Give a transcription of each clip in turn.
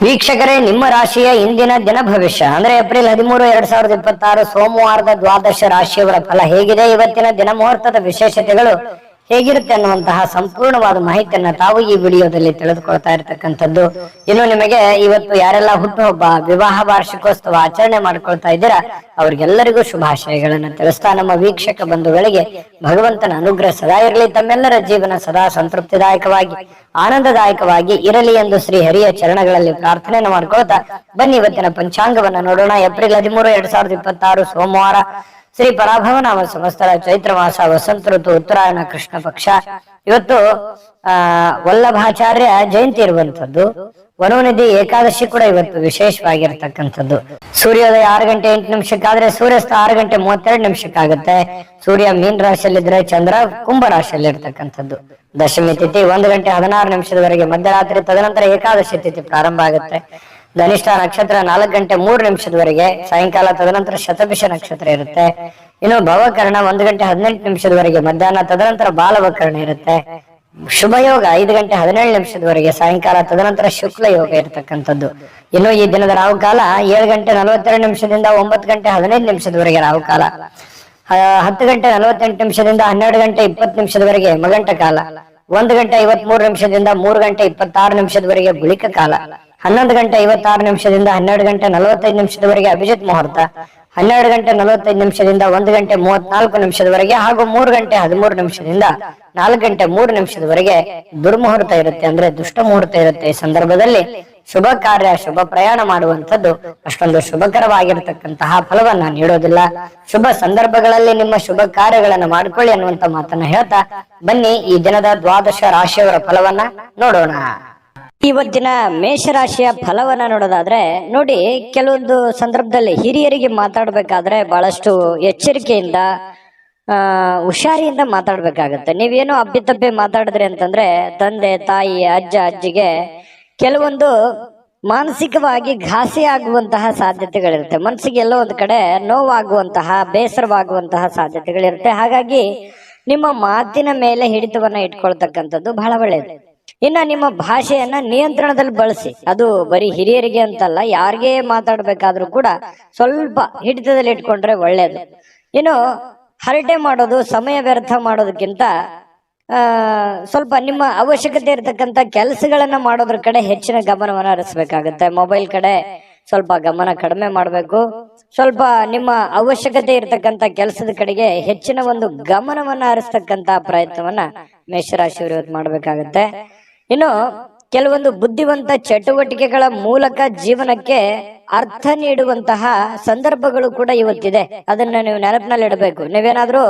ವೀಕ್ಷಕರೇ, ನಿಮ್ಮ ರಾಶಿಯ ಇಂದಿನ ದಿನ ಭವಿಷ್ಯ ಅಂದ್ರೆ ಏಪ್ರಿಲ್ 13, 2026 ಸೋಮವಾರದ ದ್ವಾದಶ ರಾಶಿಯವರ ಫಲ ಹೇಗಿದೆ, ಇವತ್ತಿನ ದಿನ ಮುಹೂರ್ತದ ವಿಶೇಷತೆಗಳು ಹೇಗಿರುತ್ತೆ ಅನ್ನುವಂತಹ ಸಂಪೂರ್ಣವಾದ ಮಾಹಿತಿಯನ್ನ ತಾವು ಈ ವಿಡಿಯೋದಲ್ಲಿ ತಿಳಿದುಕೊಳ್ತಾ ಇರತಕ್ಕಂಥದ್ದು. ಇನ್ನು ನಿಮಗೆ ಇವತ್ತು ಯಾರೆಲ್ಲ ಹುಟ್ಟುಹಬ್ಬ, ವಿವಾಹ ವಾರ್ಷಿಕೋತ್ಸವ ಆಚರಣೆ ಮಾಡ್ಕೊಳ್ತಾ ಇದ್ದೀರಾ ಅವ್ರಿಗೆಲ್ಲರಿಗೂ ಶುಭಾಶಯಗಳನ್ನ ತಿಳಿಸ್ತಾ, ನಮ್ಮ ವೀಕ್ಷಕ ಬಂಧುಗಳಿಗೆ ಭಗವಂತನ ಅನುಗ್ರಹ ಸದಾ ಇರಲಿ, ತಮ್ಮೆಲ್ಲರ ಜೀವನ ಸದಾ ಸಂತೃಪ್ತಿದಾಯಕವಾಗಿ ಆನಂದದಾಯಕವಾಗಿ ಇರಲಿ ಎಂದು ಶ್ರೀ ಹರಿಯ ಚರಣಗಳಲ್ಲಿ ಪ್ರಾರ್ಥನೆಯನ್ನು ಮಾಡ್ಕೊಳ್ತಾ ಬನ್ನಿ ಇವತ್ತಿನ ಪಂಚಾಂಗವನ್ನ ನೋಡೋಣ. ಏಪ್ರಿಲ್ 13, 2026 ಸೋಮವಾರ, ಶ್ರೀ ಪರಾಭವನಾಮ ಸಂವತ್ಸರ, ಚೈತ್ರ ಮಾಸ, ವಸಂತ ಋತು, ಉತ್ತರಾಯಣ, ಕೃಷ್ಣ ಪಕ್ಷ. ಇವತ್ತು ವಲ್ಲಭಾಚಾರ್ಯ ಜಯಂತಿ ಇರುವಂತದ್ದು. ವನೋನಿಧಿ ಏಕಾದಶಿ ಕೂಡ ಇವತ್ತು ವಿಶೇಷವಾಗಿರ್ತಕ್ಕಂಥದ್ದು. ಸೂರ್ಯೋದಯ 6 ಗಂಟೆ 8 ನಿಮಿಷಕ್ಕಾದ್ರೆ ಸೂರ್ಯಾಸ್ತ 6 ಗಂಟೆ 32 ನಿಮಿಷಕ್ಕಾಗುತ್ತೆ. ಸೂರ್ಯ ಮೀನ್ ರಾಶಿಯಲ್ಲಿದ್ರೆ ಚಂದ್ರ ಕುಂಭ ರಾಶಿಯಲ್ಲಿ ಇರ್ತಕ್ಕಂಥದ್ದು. ದಶಮಿ ತಿಥಿ 1 ಗಂಟೆ 16 ನಿಮಿಷದವರೆಗೆ ಮಧ್ಯರಾತ್ರಿ, ತದನಂತರ ಏಕಾದಶಿ ತಿಥಿ ಪ್ರಾರಂಭ ಆಗುತ್ತೆ. ಧನಿಷ್ಠ ನಕ್ಷತ್ರ 4 ಗಂಟೆ 3 ನಿಮಿಷದವರೆಗೆ ಸಾಯಂಕಾಲ, ತದನಂತರ ಶತಭಿಷ ನಕ್ಷತ್ರ ಇರುತ್ತೆ. ಇನ್ನು ಭವಕರ್ಣ 1 ಗಂಟೆ 18 ನಿಮಿಷದವರೆಗೆ ಮಧ್ಯಾಹ್ನ, ತದನಂತರ ಬಾಲವಕರ್ಣ ಇರುತ್ತೆ. ಶುಭ ಯೋಗ 5 ಗಂಟೆ 17 ನಿಮಿಷದವರೆಗೆ ಸಾಯಂಕಾಲ, ತದನಂತರ ಶುಕ್ಲ ಯೋಗ ಇರತಕ್ಕಂಥದ್ದು. ಇನ್ನು ಈ ದಿನದ ರಾಹುಕಾಲ 7 ಗಂಟೆ 42 ನಿಮಿಷದಿಂದ 9 ಗಂಟೆ 15 ನಿಮಿಷದವರೆಗೆ ರಾಹುಕಾಲ, 10 ಗಂಟೆ 48 ನಿಮಿಷದಿಂದ 12 ಗಂಟೆ 20 ನಿಮಿಷದವರೆಗೆ ಮಗಂಟ ಕಾಲ, 1 ಗಂಟೆ 53 ನಿಮಿಷದಿಂದ 3 ಗಂಟೆ 26 ನಿಮಿಷದವರೆಗೆ ಗುಳಿಕ ಕಾಲ, 11 ಗಂಟೆ 56 ನಿಮಿಷದಿಂದ 12 ಗಂಟೆ 45 ನಿಮಿಷದವರೆಗೆ ಅಭಿಜಿತ್ ಮುಹೂರ್ತ, 12 ಗಂಟೆ 45 ನಿಮಿಷದಿಂದ 1 ಗಂಟೆ 34 ನಿಮಿಷದವರೆಗೆ ಹಾಗೂ 3 ಗಂಟೆ 13 ನಿಮಿಷದಿಂದ 4 ಗಂಟೆ 3 ನಿಮಿಷದವರೆಗೆ ದುರ್ಮುಹೂರ್ತ ಇರುತ್ತೆ, ಅಂದ್ರೆ ದುಷ್ಟ ಮುಹೂರ್ತ ಇರುತ್ತೆ. ಈ ಸಂದರ್ಭದಲ್ಲಿ ಶುಭ ಕಾರ್ಯ, ಶುಭ ಪ್ರಯಾಣ ಮಾಡುವಂಥದ್ದು ಅಷ್ಟೊಂದು ಶುಭಕರವಾಗಿರ್ತಕ್ಕಂತಹ ಫಲವನ್ನ ನೀಡೋದಿಲ್ಲ. ಶುಭ ಸಂದರ್ಭಗಳಲ್ಲಿ ನಿಮ್ಮ ಶುಭ ಕಾರ್ಯಗಳನ್ನ ಮಾಡ್ಕೊಳ್ಳಿ ಅನ್ನುವಂತ ಮಾತನ್ನ ಹೇಳ್ತಾ ಬನ್ನಿ ಈ ದಿನದ ದ್ವಾದಶ ರಾಶಿಯವರ ಫಲವನ್ನ ನೋಡೋಣ. ಇವತ್ತಿನ ಮೇಷರಾಶಿಯ ಫಲವನ್ನ ನೋಡೋದಾದ್ರೆ ನೋಡಿ, ಕೆಲವೊಂದು ಸಂದರ್ಭದಲ್ಲಿ ಹಿರಿಯರಿಗೆ ಮಾತಾಡ್ಬೇಕಾದ್ರೆ ಬಹಳಷ್ಟು ಎಚ್ಚರಿಕೆಯಿಂದ ಹುಷಾರಿಯಿಂದ ಮಾತಾಡ್ಬೇಕಾಗತ್ತೆ. ನೀವೇನೋ ಅಪ್ಪಿತಪ್ಪಿ ಮಾತಾಡಿದ್ರಿ ಅಂತಂದ್ರೆ ತಂದೆ ತಾಯಿ ಅಜ್ಜ ಅಜ್ಜಿಗೆ ಕೆಲವೊಂದು ಮಾನಸಿಕವಾಗಿ ಘಾಸಿ ಆಗುವಂತಹ ಸಾಧ್ಯತೆಗಳಿರುತ್ತೆ. ಮನಸ್ಸಿಗೆ ಎಲ್ಲೋ ಒಂದು ಕಡೆ ನೋವಾಗುವಂತಹ, ಬೇಸರವಾಗುವಂತಹ ಸಾಧ್ಯತೆಗಳಿರುತ್ತೆ. ಹಾಗಾಗಿ ನಿಮ್ಮ ಮಾತಿನ ಮೇಲೆ ಹಿಡಿತವನ್ನ ಇಟ್ಕೊಳ್ತಕ್ಕಂಥದ್ದು ಬಹಳ ಒಳ್ಳೆಯದು. ಇನ್ನ ನಿಮ್ಮ ಭಾಷೆಯನ್ನ ನಿಯಂತ್ರಣದಲ್ಲಿ ಬಳಸಿ. ಅದು ಬರೀ ಹಿರಿಯರಿಗೆ ಅಂತಲ್ಲ, ಯಾರಿಗೇ ಮಾತಾಡ್ಬೇಕಾದ್ರೂ ಕೂಡ ಸ್ವಲ್ಪ ಹಿಡಿತದಲ್ಲಿ ಇಟ್ಕೊಂಡ್ರೆ ಒಳ್ಳೇದು. ಇನ್ನು ಹರಟೆ ಮಾಡೋದು, ಸಮಯ ವ್ಯರ್ಥ ಮಾಡೋದಕ್ಕಿಂತ ಸ್ವಲ್ಪ ನಿಮ್ಮ ಅವಶ್ಯಕತೆ ಇರತಕ್ಕಂತ ಕೆಲಸಗಳನ್ನ ಮಾಡೋದ್ರ ಕಡೆ ಹೆಚ್ಚಿನ ಗಮನವನ್ನ ಹರಿಸ್ಬೇಕಾಗತ್ತೆ. ಮೊಬೈಲ್ ಕಡೆ ಸ್ವಲ್ಪ ಗಮನ ಕಡಿಮೆ ಮಾಡಬೇಕು. ಸ್ವಲ್ಪ ನಿಮ್ಮ ಅವಶ್ಯಕತೆ ಇರತಕ್ಕಂತ ಕೆಲಸದ ಕಡೆಗೆ ಹೆಚ್ಚಿನ ಒಂದು ಗಮನವನ್ನ ಹರಿಸ್ತಕ್ಕಂತ ಪ್ರಯತ್ನವನ್ನ ಮೇಷರಾಶಿಯವರು ಇವತ್ತು ಮಾಡ್ಬೇಕಾಗತ್ತೆ. ಇನ್ನು ಕೆಲವೊಂದು ಬುದ್ಧಿವಂತ ಚಟುವಟಿಕೆಗಳ ಮೂಲಕ ಜೀವನಕ್ಕೆ ಅರ್ಥ ನೀಡುವಂತಹ ಸಂದರ್ಭಗಳು ಕೂಡ ಇವತ್ತಿದೆ. ಅದನ್ನ ನೀವು ನೆನಪಿನಲ್ಲಿ ಇಡಬೇಕು. ನೀವೇನಾದ್ರೂ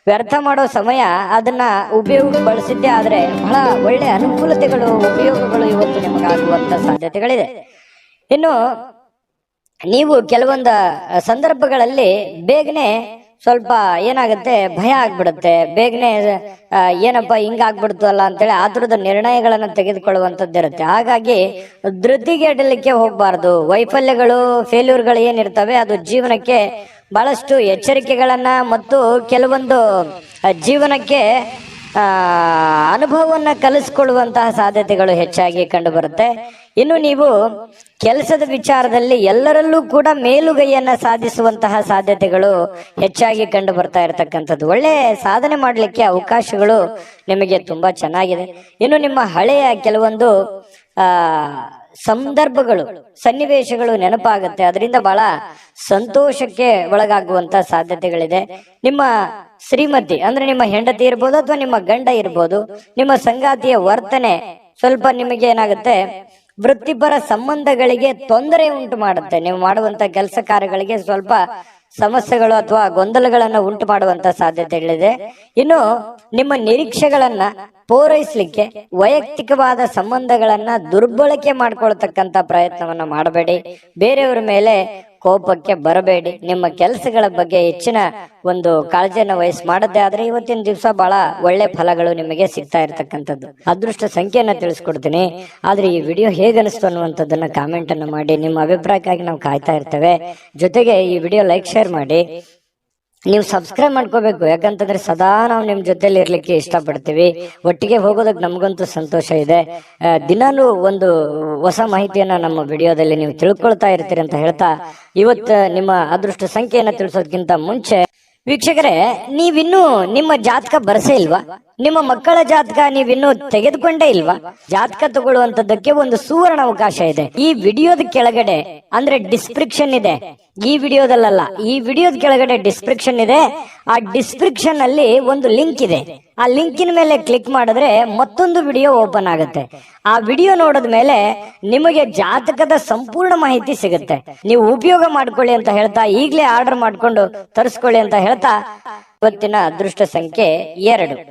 ವ್ಯರ್ಥ ಮಾಡೋ ಸಮಯ ಅದನ್ನ ಉಪಯೋಗ ಬಳಸಿದ್ದೆ ಆದ್ರೆ ಬಹಳ ಒಳ್ಳೆ ಅನುಕೂಲತೆಗಳು, ಉಪಯೋಗಗಳು ಇವತ್ತು ನಿಮಗಾಗುವಂತ ಸಾಧ್ಯತೆಗಳಿದೆ. ಇನ್ನು ನೀವು ಕೆಲವೊಂದು ಸಂದರ್ಭಗಳಲ್ಲಿ ಬೇಗನೆ ಸ್ವಲ್ಪ ಏನಾಗುತ್ತೆ, ಭಯ ಆಗ್ಬಿಡುತ್ತೆ. ಬೇಗನೆ ಏನಪ್ಪ ಹಿಂಗಾಗ್ಬಿಡ್ತು ಅಲ್ಲ ಅಂತೇಳಿ ಆತುರದ ನಿರ್ಣಯಗಳನ್ನ ತೆಗೆದುಕೊಳ್ಳುವಂಥದ್ದು ಇರುತ್ತೆ. ಹಾಗಾಗಿ ಧೃತಿಗೆಡಲಿಕ್ಕೆ ಹೋಗ್ಬಾರ್ದು. ವೈಫಲ್ಯಗಳು, ಫೇಲ್ಯೂರ್ಗಳು ಏನಿರ್ತವೆ ಅದು ಜೀವನಕ್ಕೆ ಬಹಳಷ್ಟು ಎಚ್ಚರಿಕೆಗಳನ್ನ ಮತ್ತು ಕೆಲವೊಂದು ಜೀವನಕ್ಕೆ ಅನುಭವವನ್ನ ಕಲಿಸ್ಕೊಳ್ಳುವಂತಹ ಸಾಧ್ಯತೆಗಳು ಹೆಚ್ಚಾಗಿ ಕಂಡು ಬರುತ್ತೆ. ಇನ್ನು ನೀವು ಕೆಲಸದ ವಿಚಾರದಲ್ಲಿ ಎಲ್ಲರಲ್ಲೂ ಕೂಡ ಮೇಲುಗೈಯನ್ನ ಸಾಧಿಸುವಂತಹ ಸಾಧ್ಯತೆಗಳು ಹೆಚ್ಚಾಗಿ ಕಂಡು ಬರ್ತಾ ಇರತಕ್ಕಂಥದ್ದು. ಒಳ್ಳೆ ಸಾಧನೆ ಮಾಡಲಿಕ್ಕೆ ಅವಕಾಶಗಳು ನಿಮಗೆ ತುಂಬಾ ಚೆನ್ನಾಗಿದೆ. ಇನ್ನು ನಿಮ್ಮ ಹಳೆಯ ಕೆಲವೊಂದು ಸಂದರ್ಭಗಳು, ಸನ್ನಿವೇಶಗಳು ನೆನಪಾಗುತ್ತೆ. ಅದರಿಂದ ಬಹಳ ಸಂತೋಷಕ್ಕೆ ಒಳಗಾಗುವಂತ ಸಾಧ್ಯತೆಗಳಿದೆ. ನಿಮ್ಮ ಶ್ರೀಮತಿ ಅಂದ್ರೆ ನಿಮ್ಮ ಹೆಂಡತಿ ಇರ್ಬೋದು ಅಥವಾ ನಿಮ್ಮ ಗಂಡ ಇರ್ಬೋದು, ನಿಮ್ಮ ಸಂಗಾತಿಯ ವರ್ತನೆ ಸ್ವಲ್ಪ ನಿಮಗೆ ಏನಾಗುತ್ತೆ, ವೃತ್ತಿಪರ ಸಂಬಂಧಗಳಿಗೆ ತೊಂದರೆ ಉಂಟು ಮಾಡುತ್ತೆ. ನೀವು ಮಾಡುವಂತ ಕೆಲಸ ಕಾರ್ಯಗಳಿಗೆ ಸ್ವಲ್ಪ ಸಮಸ್ಯೆಗಳು ಅಥವಾ ಗೊಂದಲಗಳನ್ನ ಉಂಟು ಮಾಡುವಂತ ಸಾಧ್ಯತೆಗಳಿದೆ. ಇನ್ನು ನಿಮ್ಮ ನಿರೀಕ್ಷೆಗಳನ್ನ ಪೂರೈಸಲಿಕ್ಕೆ ವೈಯಕ್ತಿಕವಾದ ಸಂಬಂಧಗಳನ್ನ ದುರ್ಬಳಕೆ ಮಾಡ್ಕೊಳ್ತಕ್ಕಂತ ಪ್ರಯತ್ನವನ್ನ ಮಾಡಬೇಡಿ. ಬೇರೆಯವರ ಮೇಲೆ ಕೋಪಕ್ಕೆ ಬರಬೇಡಿ. ನಿಮ್ಮ ಕೆಲಸಗಳ ಬಗ್ಗೆ ಹೆಚ್ಚಿನ ಒಂದು ಕಾಳಜಿಯನ್ನು ವಹಿಸಿ ಮಾಡದೆ ಆದ್ರೆ ಇವತ್ತಿನ ದಿವಸ ಬಹಳ ಒಳ್ಳೆ ಫಲಗಳು ನಿಮಗೆ ಸಿಗ್ತಾ ಇರ್ತಕ್ಕಂಥದ್ದು. ಅದೃಷ್ಟ ಸಂಖ್ಯೆಯನ್ನ ತಿಳಿಸ್ಕೊಡ್ತೀನಿ. ಆದ್ರೆ ಈ ವಿಡಿಯೋ ಹೇಗೆ ಅನಿಸ್ತು ಅನ್ನುವಂಥದ್ದನ್ನ ಕಾಮೆಂಟ್ ಅನ್ನು ಮಾಡಿ. ನಿಮ್ಮ ಅಭಿಪ್ರಾಯಕ್ಕಾಗಿ ನಾವು ಕಾಯ್ತಾ ಇರ್ತೇವೆ. ಜೊತೆಗೆ ಈ ವಿಡಿಯೋ ಲೈಕ್, ಶೇರ್ ಮಾಡಿ. ನೀವು ಸಬ್ಸ್ಕ್ರೈಬ್ ಮಾಡ್ಕೋಬೇಕು. ಯಾಕಂತಂದ್ರೆ ಸದಾ ನಾವು ನಿಮ್ ಜೊತೆಲಿ ಇರ್ಲಿಕ್ಕೆ ಇಷ್ಟಪಡ್ತೀವಿ. ಒಟ್ಟಿಗೆ ಹೋಗೋದಕ್ಕೆ ನಮಗಂತೂ ಸಂತೋಷ ಇದೆ. ದಿನಾಲೂ ಒಂದು ಹೊಸ ಮಾಹಿತಿಯನ್ನ ನಮ್ಮ ವಿಡಿಯೋದಲ್ಲಿ ನೀವು ತಿಳ್ಕೊಳ್ತಾ ಇರ್ತೀರಿ ಅಂತ ಹೇಳ್ತಾ, ಇವತ್ತು ನಿಮ್ಮ ಅದೃಷ್ಟ ಸಂಖ್ಯೆಯನ್ನ ತಿಳಿಸೋದಕ್ಕಿಂತ ಮುಂಚೆ ವೀಕ್ಷಕರೇ, ನೀವಿನ್ನೂ ನಿಮ್ಮ ಜಾತಕ ಬರಸೇ ಇಲ್ವಾ? ನಿಮ್ಮ ಮಕ್ಕಳ ಜಾತಕ ನೀವಿನ್ನೂ ತೆಗೆದುಕೊಂಡೇ ಇಲ್ವಾ? ಜಾತಕ ತಗೊಳ್ಳುವಂತದ್ದಕ್ಕೆ ಒಂದು ಸುವರ್ಣ ಅವಕಾಶ ಇದೆ. ಈ ವಿಡಿಯೋದ ಕೆಳಗಡೆ ಅಂದ್ರೆ ಡಿಸ್ಕ್ರಿಪ್ಷನ್ ಇದೆ. ಈ ವಿಡಿಯೋದಲ್ಲ, ಈ ವಿಡಿಯೋದ ಕೆಳಗಡೆ ಡಿಸ್ಕ್ರಿಪ್ಷನ್ ಇದೆ. ಆ ಡಿಸ್ಕ್ರಿಪ್ಷನ್ ಅಲ್ಲಿ ಒಂದು ಲಿಂಕ್ ಇದೆ. ಆ ಲಿಂಕಿನ ಮೇಲೆ ಕ್ಲಿಕ್ ಮಾಡಿದ್ರೆ ಮತ್ತೊಂದು ವಿಡಿಯೋ ಓಪನ್ ಆಗುತ್ತೆ. ಆ ವಿಡಿಯೋ ನೋಡಿದ ಮೇಲೆ ನಿಮಗೆ ಜಾತಕದ ಸಂಪೂರ್ಣ ಮಾಹಿತಿ ಸಿಗುತ್ತೆ. ನೀವು ಉಪಯೋಗ ಮಾಡ್ಕೊಳ್ಳಿ ಅಂತ ಹೇಳ್ತಾ, ಈಗಲೇ ಆರ್ಡರ್ ಮಾಡ್ಕೊಂಡು ತರಿಸ್ಕೊಳ್ಳಿ ಅಂತ ಹೇಳ್ತಾ, ಇವತ್ತಿನ ಅದೃಷ್ಟ ಸಂಖ್ಯೆ 2.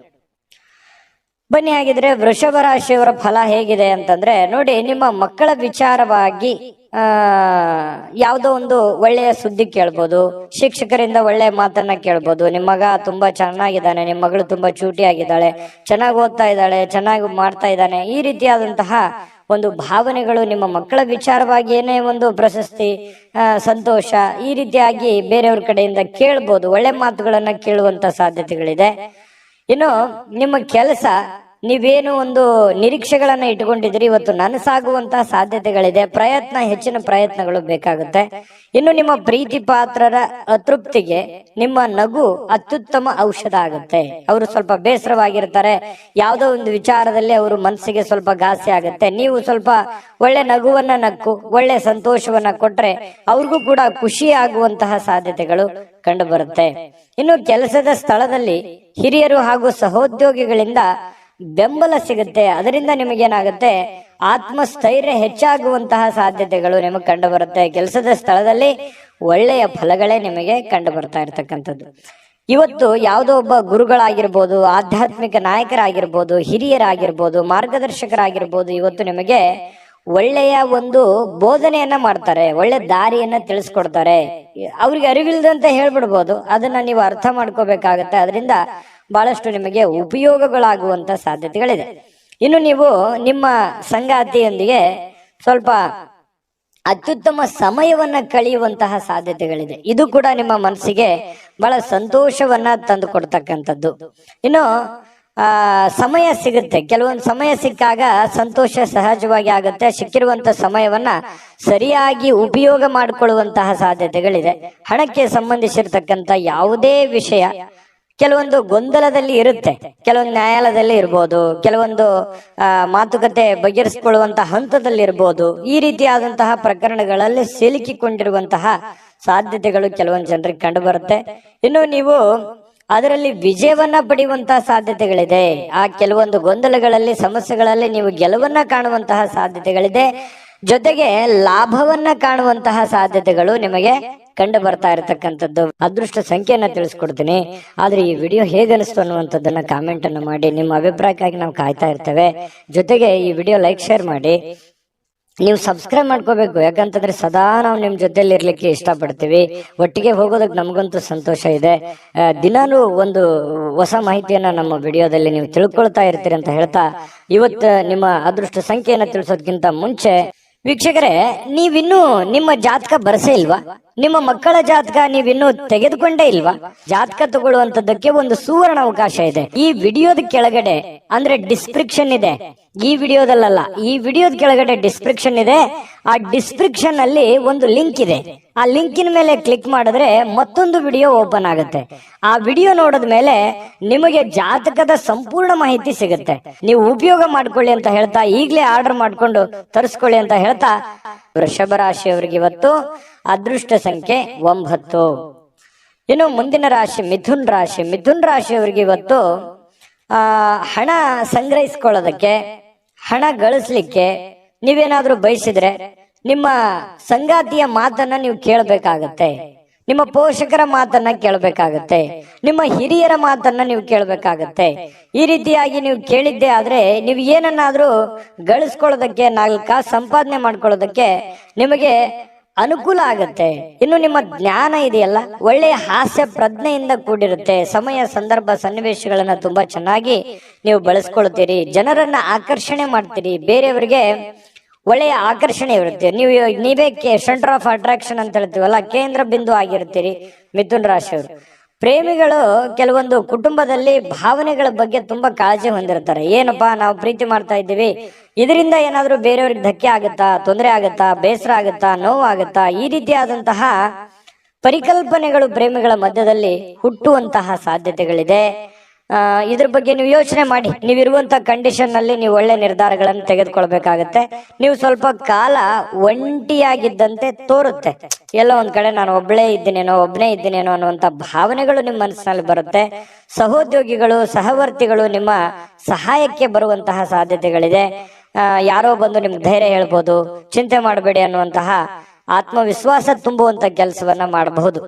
ಬನ್ನಿ, ಹಾಗಿದ್ರೆ ವೃಷಭ ರಾಶಿಯವರ ಫಲ ಹೇಗಿದೆ ಅಂತಂದ್ರೆ ನೋಡಿ, ನಿಮ್ಮ ಮಕ್ಕಳ ವಿಚಾರವಾಗಿ ಯಾವುದೋ ಒಂದು ಒಳ್ಳೆಯ ಸುದ್ದಿ ಕೇಳ್ಬೋದು, ಶಿಕ್ಷಕರಿಂದ ಒಳ್ಳೆಯ ಮಾತನ್ನ ಕೇಳ್ಬೋದು. ನಿಮ್ಮ ಮಗ ತುಂಬಾ ಚೆನ್ನಾಗಿದ್ದಾನೆ, ನಿಮ್ಮ ಮಗಳು ತುಂಬಾ ಚೂಟಿ ಆಗಿದ್ದಾಳೆ, ಚೆನ್ನಾಗಿ ಓದ್ತಾ ಇದ್ದಾಳೆ, ಚೆನ್ನಾಗಿ ಮಾಡ್ತಾ ಇದ್ದಾನೆ, ಈ ರೀತಿಯಾದಂತಹ ಒಂದು ಭಾವನೆಗಳು ನಿಮ್ಮ ಮಕ್ಕಳ ವಿಚಾರವಾಗಿ ಏನೇ ಒಂದು ಪ್ರಶಸ್ತಿ, ಸಂತೋಷ, ಈ ರೀತಿಯಾಗಿ ಬೇರೆಯವ್ರ ಕಡೆಯಿಂದ ಕೇಳ್ಬೋದು. ಒಳ್ಳೆ ಮಾತುಗಳನ್ನ ಕೇಳುವಂತ ಸಾಧ್ಯತೆಗಳಿದೆ. ಇನ್ನು ನಿಮ್ಮ ಕೆಲಸ, ನೀವೇನು ಒಂದು ನಿರೀಕ್ಷೆಗಳನ್ನ ಇಟ್ಕೊಂಡಿದ್ರಿ, ಇವತ್ತು ನನಸಾಗುವಂತಹ ಸಾಧ್ಯತೆಗಳಿದೆ. ಹೆಚ್ಚಿನ ಪ್ರಯತ್ನಗಳು ಬೇಕಾಗುತ್ತೆ. ಇನ್ನು ನಿಮ್ಮ ಪ್ರೀತಿ ಪಾತ್ರರ ಅತೃಪ್ತಿಗೆ ನಿಮ್ಮ ನಗು ಅತ್ಯುತ್ತಮ ಔಷಧ ಆಗುತ್ತೆ. ಅವರು ಸ್ವಲ್ಪ ಬೇಸರವಾಗಿರ್ತಾರೆ, ಯಾವುದೋ ಒಂದು ವಿಚಾರದಲ್ಲಿ ಅವರು ಮನಸ್ಸಿಗೆ ಸ್ವಲ್ಪ ಘಾಸಿ ಆಗುತ್ತೆ. ನೀವು ಸ್ವಲ್ಪ ಒಳ್ಳೆ ನಗುವನ್ನ ನಕ್ಕು ಒಳ್ಳೆ ಸಂತೋಷವನ್ನ ಕೊಟ್ರೆ ಅವ್ರಿಗೂ ಕೂಡ ಖುಷಿ ಆಗುವಂತಹ ಸಾಧ್ಯತೆಗಳು ಕಂಡು ಬರುತ್ತೆ. ಇನ್ನು ಕೆಲಸದ ಸ್ಥಳದಲ್ಲಿ ಹಿರಿಯರು ಹಾಗೂ ಸಹೋದ್ಯೋಗಿಗಳಿಂದ ಬೆಂಬಲ ಸಿಗುತ್ತೆ. ಅದರಿಂದ ನಿಮಗೇನಾಗುತ್ತೆ, ಆತ್ಮಸ್ಥೈರ್ಯ ಹೆಚ್ಚಾಗುವಂತಹ ಸಾಧ್ಯತೆಗಳು ನಿಮಗೆ ಕಂಡು ಬರುತ್ತೆ. ಕೆಲಸದ ಸ್ಥಳದಲ್ಲಿ ಒಳ್ಳೆಯ ಫಲಗಳೇ ನಿಮಗೆ ಕಂಡು ಬರ್ತಾ ಇರ್ತಕ್ಕಂಥದ್ದು. ಇವತ್ತು ಯಾವುದೋ ಒಬ್ಬ ಗುರುಗಳಾಗಿರ್ಬೋದು, ಆಧ್ಯಾತ್ಮಿಕ ನಾಯಕರಾಗಿರ್ಬೋದು, ಹಿರಿಯರಾಗಿರ್ಬೋದು, ಮಾರ್ಗದರ್ಶಕರಾಗಿರ್ಬೋದು, ಇವತ್ತು ನಿಮಗೆ ಒಳ್ಳೆಯ ಒಂದು ಬೋಧನೆಯನ್ನ ಮಾಡ್ತಾರೆ, ಒಳ್ಳೆ ದಾರಿಯನ್ನ ತಿಳಿಸ್ಕೊಡ್ತಾರೆ. ಅವ್ರಿಗೆ ಅರಿವಿಲ್ದಂತ ಹೇಳ್ಬಿಡ್ಬೋದು, ಅದನ್ನ ನೀವು ಅರ್ಥ ಮಾಡ್ಕೋಬೇಕಾಗತ್ತೆ. ಅದರಿಂದ ಬಹಳಷ್ಟು ನಿಮಗೆ ಉಪಯೋಗಗಳಾಗುವಂತ ಸಾಧ್ಯತೆಗಳಿದೆ. ಇನ್ನು ನೀವು ನಿಮ್ಮ ಸಂಗಾತಿಯೊಂದಿಗೆ ಸ್ವಲ್ಪ ಅತ್ಯುತ್ತಮ ಸಮಯವನ್ನ ಕಳೆಯುವಂತಹ ಸಾಧ್ಯತೆಗಳಿದೆ. ಇದು ಕೂಡ ನಿಮ್ಮ ಮನಸ್ಸಿಗೆ ಬಹಳ ಸಂತೋಷವನ್ನ ತಂದು ಕೊಡ್ತಕ್ಕಂಥದ್ದು. ಇನ್ನು ಸಮಯ ಸಿಗುತ್ತೆ. ಕೆಲವೊಂದು ಸಮಯ ಸಿಕ್ಕಾಗ ಸಂತೋಷ ಸಹಜವಾಗಿ ಆಗುತ್ತೆ. ಸಿಕ್ಕಿರುವಂತ ಸಮಯವನ್ನ ಸರಿಯಾಗಿ ಉಪಯೋಗ ಮಾಡಿಕೊಳ್ಳುವಂತಹ ಸಾಧ್ಯತೆಗಳಿದೆ. ಹಣಕ್ಕೆ ಸಂಬಂಧಿಸಿರ್ತಕ್ಕಂಥ ಯಾವುದೇ ವಿಷಯ ಕೆಲವೊಂದು ಗೊಂದಲದಲ್ಲಿ ಇರುತ್ತೆ, ಕೆಲವೊಂದು ನ್ಯಾಯಾಲಯದಲ್ಲಿ ಇರ್ಬೋದು, ಕೆಲವೊಂದು ಮಾತುಕತೆ ಬಗೆಹರಿಸಿಕೊಳ್ಳುವಂತಹ ಹಂತದಲ್ಲಿ ಇರ್ಬೋದು. ಈ ರೀತಿಯಾದಂತಹ ಪ್ರಕರಣಗಳಲ್ಲಿ ಸಿಲುಕಿಕೊಂಡಿರುವಂತಹ ಸಾಧ್ಯತೆಗಳು ಕೆಲವೊಂದು ಜನರಿಗೆ ಕಂಡು ಬರುತ್ತೆ. ಇನ್ನು ನೀವು ಅದರಲ್ಲಿ ವಿಜಯವನ್ನ ಪಡೆಯುವಂತಹ ಸಾಧ್ಯತೆಗಳಿದೆ. ಆ ಕೆಲವೊಂದು ಗೊಂದಲಗಳಲ್ಲಿ, ಸಮಸ್ಯೆಗಳಲ್ಲಿ ನೀವು ಗೆಲುವನ್ನ ಕಾಣುವಂತಹ ಸಾಧ್ಯತೆಗಳಿದೆ. ಜೊತೆಗೆ ಲಾಭವನ್ನ ಕಾಣುವಂತಹ ಸಾಧ್ಯತೆಗಳು ನಿಮಗೆ ಕಂಡು ಬರ್ತಾ ಇರತಕ್ಕಂಥದ್ದು. ಅದೃಷ್ಟ ಸಂಖ್ಯೆಯನ್ನ ತಿಳಿಸ್ಕೊಡ್ತೀನಿ. ಆದ್ರೆ ಈ ವಿಡಿಯೋ ಹೇಗನಿಸ್ತು ಅನ್ನುವಂಥದ್ದನ್ನ ಕಾಮೆಂಟ್ ಅನ್ನು ಮಾಡಿ. ನಿಮ್ಮ ಅಭಿಪ್ರಾಯಕ್ಕಾಗಿ ನಾವು ಕಾಯ್ತಾ ಇರ್ತೇವೆ. ಜೊತೆಗೆ ಈ ವಿಡಿಯೋ ಲೈಕ್, ಶೇರ್ ಮಾಡಿ. ನೀವು ಸಬ್ಸ್ಕ್ರೈಬ್ ಮಾಡ್ಕೋಬೇಕು. ಯಾಕಂತಂದ್ರೆ ಸದಾ ನಾವು ನಿಮ್ ಜೊತೆಲಿ ಇರ್ಲಿಕ್ಕೆ ಇಷ್ಟಪಡ್ತೀವಿ. ಒಟ್ಟಿಗೆ ಹೋಗೋದಕ್ಕೆ ನಮಗಂತೂ ಸಂತೋಷ ಇದೆ. ದಿನಾಲೂ ಒಂದು ಹೊಸ ಮಾಹಿತಿಯನ್ನ ನಮ್ಮ ವಿಡಿಯೋದಲ್ಲಿ ನೀವು ತಿಳ್ಕೊಳ್ತಾ ಇರ್ತೀರಿ ಅಂತ ಹೇಳ್ತಾ, ಇವತ್ತು ನಿಮ್ಮ ಅದೃಷ್ಟ ಸಂಖ್ಯೆಯನ್ನ ತಿಳಿಸೋದಕ್ಕಿಂತ ಮುಂಚೆ ವೀಕ್ಷಕರೇ, ನೀವಿನ್ನೂ ನಿಮ್ಮ ಜಾತಕ ಬರಸೇ ಇಲ್ವಾ? ನಿಮ್ಮ ಮಕ್ಕಳ ಜಾತಕ ನೀವಿನ್ನೂ ತೆಗೆದುಕೊಂಡೇ ಇಲ್ವಾ? ಜಾತಕ ತಗೊಳ್ಳುವಂತದ್ದಕ್ಕೆ ಒಂದು ಸುವರ್ಣ ಅವಕಾಶ ಇದೆ. ಈ ವಿಡಿಯೋದ ಕೆಳಗಡೆ ಅಂದ್ರೆ ಡಿಸ್ಕ್ರಿಪ್ಷನ್ ಇದೆ. ಈ ವಿಡಿಯೋದಲ್ಲ, ಈ ವಿಡಿಯೋದ ಕೆಳಗಡೆ ಡಿಸ್ಕ್ರಿಪ್ಷನ್ ಇದೆ. ಆ ಡಿಸ್ಕ್ರಿಪ್ಷನ್ ಅಲ್ಲಿ ಒಂದು ಲಿಂಕ್ ಇದೆ. ಆ ಲಿಂಕಿನ ಮೇಲೆ ಕ್ಲಿಕ್ ಮಾಡಿದ್ರೆ ಮತ್ತೊಂದು ವಿಡಿಯೋ ಓಪನ್ ಆಗುತ್ತೆ. ಆ ವಿಡಿಯೋ ನೋಡಿದ ಮೇಲೆ ನಿಮಗೆ ಜಾತಕದ ಸಂಪೂರ್ಣ ಮಾಹಿತಿ ಸಿಗುತ್ತೆ. ನೀವು ಉಪಯೋಗ ಮಾಡ್ಕೊಳ್ಳಿ ಅಂತ ಹೇಳ್ತಾ, ಈಗಲೇ ಆರ್ಡರ್ ಮಾಡ್ಕೊಂಡು ತರಿಸ್ಕೊಳ್ಳಿ ಅಂತ ಹೇಳ್ತಾ, ವೃಷಭ ರಾಶಿಯವರಿಗೆ ಇವತ್ತು ಅದೃಷ್ಟ ಸಂಖ್ಯೆ 9. ಇನ್ನು ಮುಂದಿನ ರಾಶಿ ಮಿಥುನ್ ರಾಶಿ. ಮಿಥುನ್ ರಾಶಿಯವರಿಗೆ ಇವತ್ತು ಹಣ ಸಂಗ್ರಹಿಸ್ಕೊಳ್ಳೋದಕ್ಕೆ, ಹಣ ಗಳಿಸ್ಲಿಕ್ಕೆ ನೀವೇನಾದ್ರೂ ಬಯಸಿದ್ರೆ ನಿಮ್ಮ ಸಂಗಾತಿಯ ಮಾತನ್ನ ನೀವು ಕೇಳಬೇಕಾಗತ್ತೆ. ನಿಮ್ಮ ಪೋಷಕರ ಮಾತನ್ನ ಕೇಳಬೇಕಾಗತ್ತೆ. ನಿಮ್ಮ ಹಿರಿಯರ ಮಾತನ್ನ ನೀವು ಕೇಳಬೇಕಾಗತ್ತೆ. ಈ ರೀತಿಯಾಗಿ ನೀವು ಕೇಳಿದ್ದೆ ಆದ್ರೆ ನೀವು ಏನನ್ನಾದ್ರೂ ಗಳಿಸ್ಕೊಳ್ಳೋದಕ್ಕೆ, 4 ಸಂಪಾದನೆ ಮಾಡ್ಕೊಳ್ಳೋದಕ್ಕೆ ನಿಮಗೆ ಅನುಕೂಲ ಆಗತ್ತೆ. ಇನ್ನು ನಿಮ್ಮ ಜ್ಞಾನ ಇದೆಯಲ್ಲ, ಒಳ್ಳೆಯ ಹಾಸ್ಯ ಪ್ರಜ್ಞೆಯಿಂದ ಕೂಡಿರುತ್ತೆ. ಸಮಯ, ಸಂದರ್ಭ, ಸನ್ನಿವೇಶಗಳನ್ನ ತುಂಬಾ ಚೆನ್ನಾಗಿ ನೀವು ಬಳಸ್ಕೊಳ್ತೀರಿ. ಜನರನ್ನ ಆಕರ್ಷಣೆ ಮಾಡ್ತೀರಿ. ಬೇರೆಯವರಿಗೆ ಒಳ್ಳೆಯ ಆಕರ್ಷಣೆ ಇರುತ್ತೆ. ನೀವೇ ಸೆಂಟರ್ ಆಫ್ ಅಟ್ರಾಕ್ಷನ್ ಅಂತ ಹೇಳ್ತೀವಲ್ಲ, ಕೇಂದ್ರ ಬಿಂದು ಆಗಿರ್ತೀರಿ ಮಿಥುನ್ ರಾಶಿಯವರು. ಪ್ರೇಮಿಗಳು ಕೆಲವೊಂದು ಕುಟುಂಬದಲ್ಲಿ ಭಾವನೆಗಳ ಬಗ್ಗೆ ತುಂಬಾ ಕಾಳಜಿ ಹೊಂದಿರ್ತಾರೆ. ಏನಪ್ಪಾ ನಾವು ಪ್ರೀತಿ ಮಾಡ್ತಾ ಇದ್ದೀವಿ, ಇದರಿಂದ ಏನಾದ್ರೂ ಬೇರೆಯವ್ರಿಗೆ ಧಕ್ಕೆ ಆಗುತ್ತಾ, ತೊಂದರೆ ಆಗುತ್ತಾ, ಬೇಸರ ಆಗುತ್ತಾ, ನೋವು ಆಗುತ್ತಾ, ಈ ರೀತಿಯಾದಂತಹ ಪರಿಕಲ್ಪನೆಗಳು ಪ್ರೇಮಿಗಳ ಮಧ್ಯದಲ್ಲಿ ಹುಟ್ಟುವಂತಹ ಸಾಧ್ಯತೆಗಳಿದೆ. ಇದ್ರ ಬಗ್ಗೆ ನೀವು ಯೋಚನೆ ಮಾಡಿ. ನೀವಿರುವಂತ ಕಂಡೀಷನ್ ನಲ್ಲಿ ನೀವು ಒಳ್ಳೆ ನಿರ್ಧಾರಗಳನ್ನು ತೆಗೆದುಕೊಳ್ಬೇಕಾಗತ್ತೆ. ನೀವು ಸ್ವಲ್ಪ ಕಾಲ ಒಂಟಿಯಾಗಿದ್ದಂತೆ ತೋರುತ್ತೆ. ಎಲ್ಲ ಒಂದ್ ಕಡೆ ನಾನು ಒಬ್ಬನೇ ಇದ್ದೀನೇನೋ ಅನ್ನುವಂತ ಭಾವನೆಗಳು ನಿಮ್ಮ ಮನಸ್ಸಿನಲ್ಲಿ ಬರುತ್ತೆ. ಸಹೋದ್ಯೋಗಿಗಳು, ಸಹವರ್ತಿಗಳು ನಿಮ್ಮ ಸಹಾಯಕ್ಕೆ ಬರುವಂತಹ ಸಾಧ್ಯತೆಗಳಿದೆ. ಯಾರೋ ಬಂದು ನಿಮ್ಗೆ ಧೈರ್ಯ ಹೇಳ್ಬೋದು, ಚಿಂತೆ ಮಾಡಬೇಡಿ ಅನ್ನುವಂತಹ ಆತ್ಮವಿಶ್ವಾಸ ತುಂಬುವಂತ ಕೆಲಸವನ್ನ ಮಾಡಬಹುದು.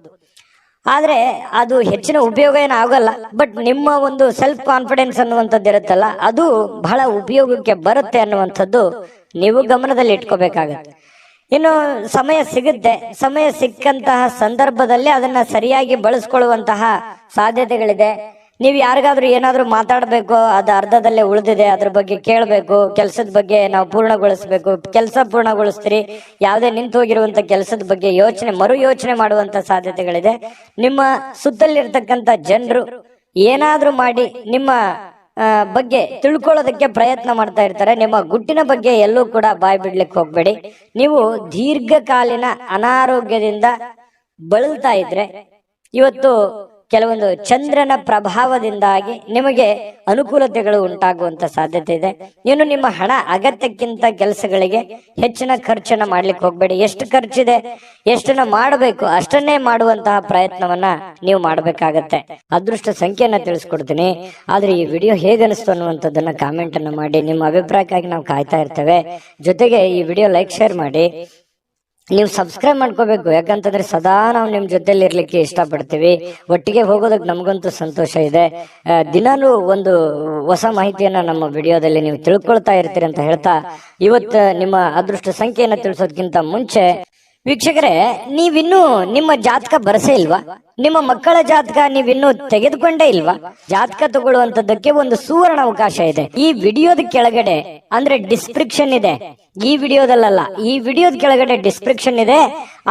ಆದ್ರೆ ಅದು ಹೆಚ್ಚಿನ ಉಪಯೋಗ ಏನು ಆಗಲ್ಲ. ಬಟ್ ನಿಮ್ಮ ಒಂದು ಸೆಲ್ಫ್ ಕಾನ್ಫಿಡೆನ್ಸ್ ಅನ್ನುವಂಥದ್ದು ಇರುತ್ತಲ್ಲ, ಅದು ಬಹಳ ಉಪಯೋಗಕ್ಕೆ ಬರುತ್ತೆ ಅನ್ನುವಂಥದ್ದು ನೀವು ಗಮನದಲ್ಲಿ ಇಟ್ಕೋಬೇಕಾಗತ್ತೆ. ಇನ್ನು ಸಮಯ ಸಿಗುತ್ತೆ, ಸಮಯ ಸಿಕ್ಕಂತಹ ಸಂದರ್ಭದಲ್ಲಿ ಅದನ್ನ ಸರಿಯಾಗಿ ಬಳಸ್ಕೊಳ್ಳುವಂತಹ ಸಾಧ್ಯತೆಗಳಿದೆ. ನೀವು ಯಾರಿಗಾದ್ರೂ ಏನಾದ್ರೂ ಮಾತಾಡ್ಬೇಕು, ಅದು ಅರ್ಧದಲ್ಲೇ ಉಳಿದಿದೆ, ಅದ್ರ ಬಗ್ಗೆ ಕೇಳಬೇಕು, ಕೆಲಸದ ಬಗ್ಗೆ ನಾವು ಪೂರ್ಣಗೊಳಿಸ್ಬೇಕು, ಕೆಲಸ ಪೂರ್ಣಗೊಳಿಸ್ತೀರಿ, ಯಾವುದೇ ನಿಂತು ಹೋಗಿರುವಂತ ಕೆಲಸದ ಬಗ್ಗೆ ಮರು ಯೋಚನೆ ಮಾಡುವಂತ ಸಾಧ್ಯತೆಗಳಿದೆ. ನಿಮ್ಮ ಸುತ್ತಲಿರ್ತಕ್ಕಂಥ ಜನರು ಏನಾದ್ರೂ ಮಾಡಿ ನಿಮ್ಮ ಬಗ್ಗೆ ತಿಳ್ಕೊಳ್ಳೋದಕ್ಕೆ ಪ್ರಯತ್ನ ಮಾಡ್ತಾ ಇರ್ತಾರೆ. ನಿಮ್ಮ ಗುಟ್ಟಿನ ಬಗ್ಗೆ ಎಲ್ಲೂ ಕೂಡ ಬಾಯ್ ಬಿಡ್ಲಿಕ್ಕೆ ಹೋಗ್ಬೇಡಿ. ನೀವು ದೀರ್ಘಕಾಲೀನ ಅನಾರೋಗ್ಯದಿಂದ ಬಳಲ್ತಾ ಇದ್ರೆ ಇವತ್ತು ಕೆಲವೊಂದು ಚಂದ್ರನ ಪ್ರಭಾವದಿಂದಾಗಿ ನಿಮಗೆ ಅನುಕೂಲತೆಗಳು ಉಂಟಾಗುವಂತ ಸಾಧ್ಯತೆ ಇದೆ. ಇನ್ನು ನಿಮ್ಮ ಹಣ ಅಗತ್ಯಕ್ಕಿಂತ ಕೆಲಸಗಳಿಗೆ ಹೆಚ್ಚಿನ ಖರ್ಚನ್ನ ಮಾಡ್ಲಿಕ್ಕೆ ಹೋಗ್ಬೇಡಿ. ಎಷ್ಟು ಖರ್ಚಿದೆ, ಎಷ್ಟನ್ನ ಮಾಡಬೇಕು ಅಷ್ಟನ್ನೇ ಮಾಡುವಂತಹ ಪ್ರಯತ್ನವನ್ನ ನೀವು ಮಾಡ್ಬೇಕಾಗತ್ತೆ. ಅದೃಷ್ಟ ಸಂಖ್ಯೆಯನ್ನ ತಿಳಿಸ್ಕೊಡ್ತೀನಿ. ಆದ್ರೆ ಈ ವಿಡಿಯೋ ಹೇಗನಿಸ್ತು ಅನ್ನುವಂಥದ್ದನ್ನ ಕಾಮೆಂಟ್ ಅನ್ನ ಮಾಡಿ. ನಿಮ್ಮ ಅಭಿಪ್ರಾಯಕ್ಕಾಗಿ ನಾವು ಕಾಯ್ತಾ ಇರ್ತೇವೆ. ಜೊತೆಗೆ ಈ ವಿಡಿಯೋ ಲೈಕ್, ಶೇರ್ ಮಾಡಿ. ನೀವು ಸಬ್ಸ್ಕ್ರೈಬ್ ಮಾಡ್ಕೋಬೇಕು. ಯಾಕಂತಂದ್ರೆ ಸದಾ ನಾವು ನಿಮ್ ಜೊತೆಲಿ ಇರ್ಲಿಕ್ಕೆ ಇಷ್ಟಪಡ್ತೀವಿ. ಒಟ್ಟಿಗೆ ಹೋಗೋದಕ್ಕೆ ನಮಗಂತೂ ಸಂತೋಷ ಇದೆ. ದಿನಾನು ಒಂದು ಹೊಸ ಮಾಹಿತಿಯನ್ನ ನಮ್ಮ ವಿಡಿಯೋದಲ್ಲಿ ನೀವು ತಿಳ್ಕೊಳ್ತಾ ಇರ್ತೀರಿ ಅಂತ ಹೇಳ್ತಾ, ಇವತ್ತು ನಿಮ್ಮ ಅದೃಷ್ಟ ಸಂಖ್ಯೆಯನ್ನ ತಿಳಿಸೋದಕ್ಕಿಂತ ಮುಂಚೆ ವೀಕ್ಷಕರೇ, ನೀವಿನ್ನೂ ನಿಮ್ಮ ಜಾತಕ ಬರಸೇ ಇಲ್ವಾ? ನಿಮ್ಮ ಮಕ್ಕಳ ಜಾತಕ ನೀವಿನ್ನೂ ತೆಗೆದುಕೊಂಡೇ ಇಲ್ವಾ? ಜಾತಕ ತಗೊಳ್ಳುವಂತದ್ದಕ್ಕೆ ಒಂದು ಸುವರ್ಣ ಅವಕಾಶ ಇದೆ. ಈ ವಿಡಿಯೋದ ಕೆಳಗಡೆ ಅಂದ್ರೆ ಡಿಸ್ಕ್ರಿಪ್ಷನ್ ಇದೆ. ಈ ವಿಡಿಯೋದಲ್ಲ, ಈ ವಿಡಿಯೋದ ಕೆಳಗಡೆ ಡಿಸ್ಕ್ರಿಪ್ಷನ್ ಇದೆ.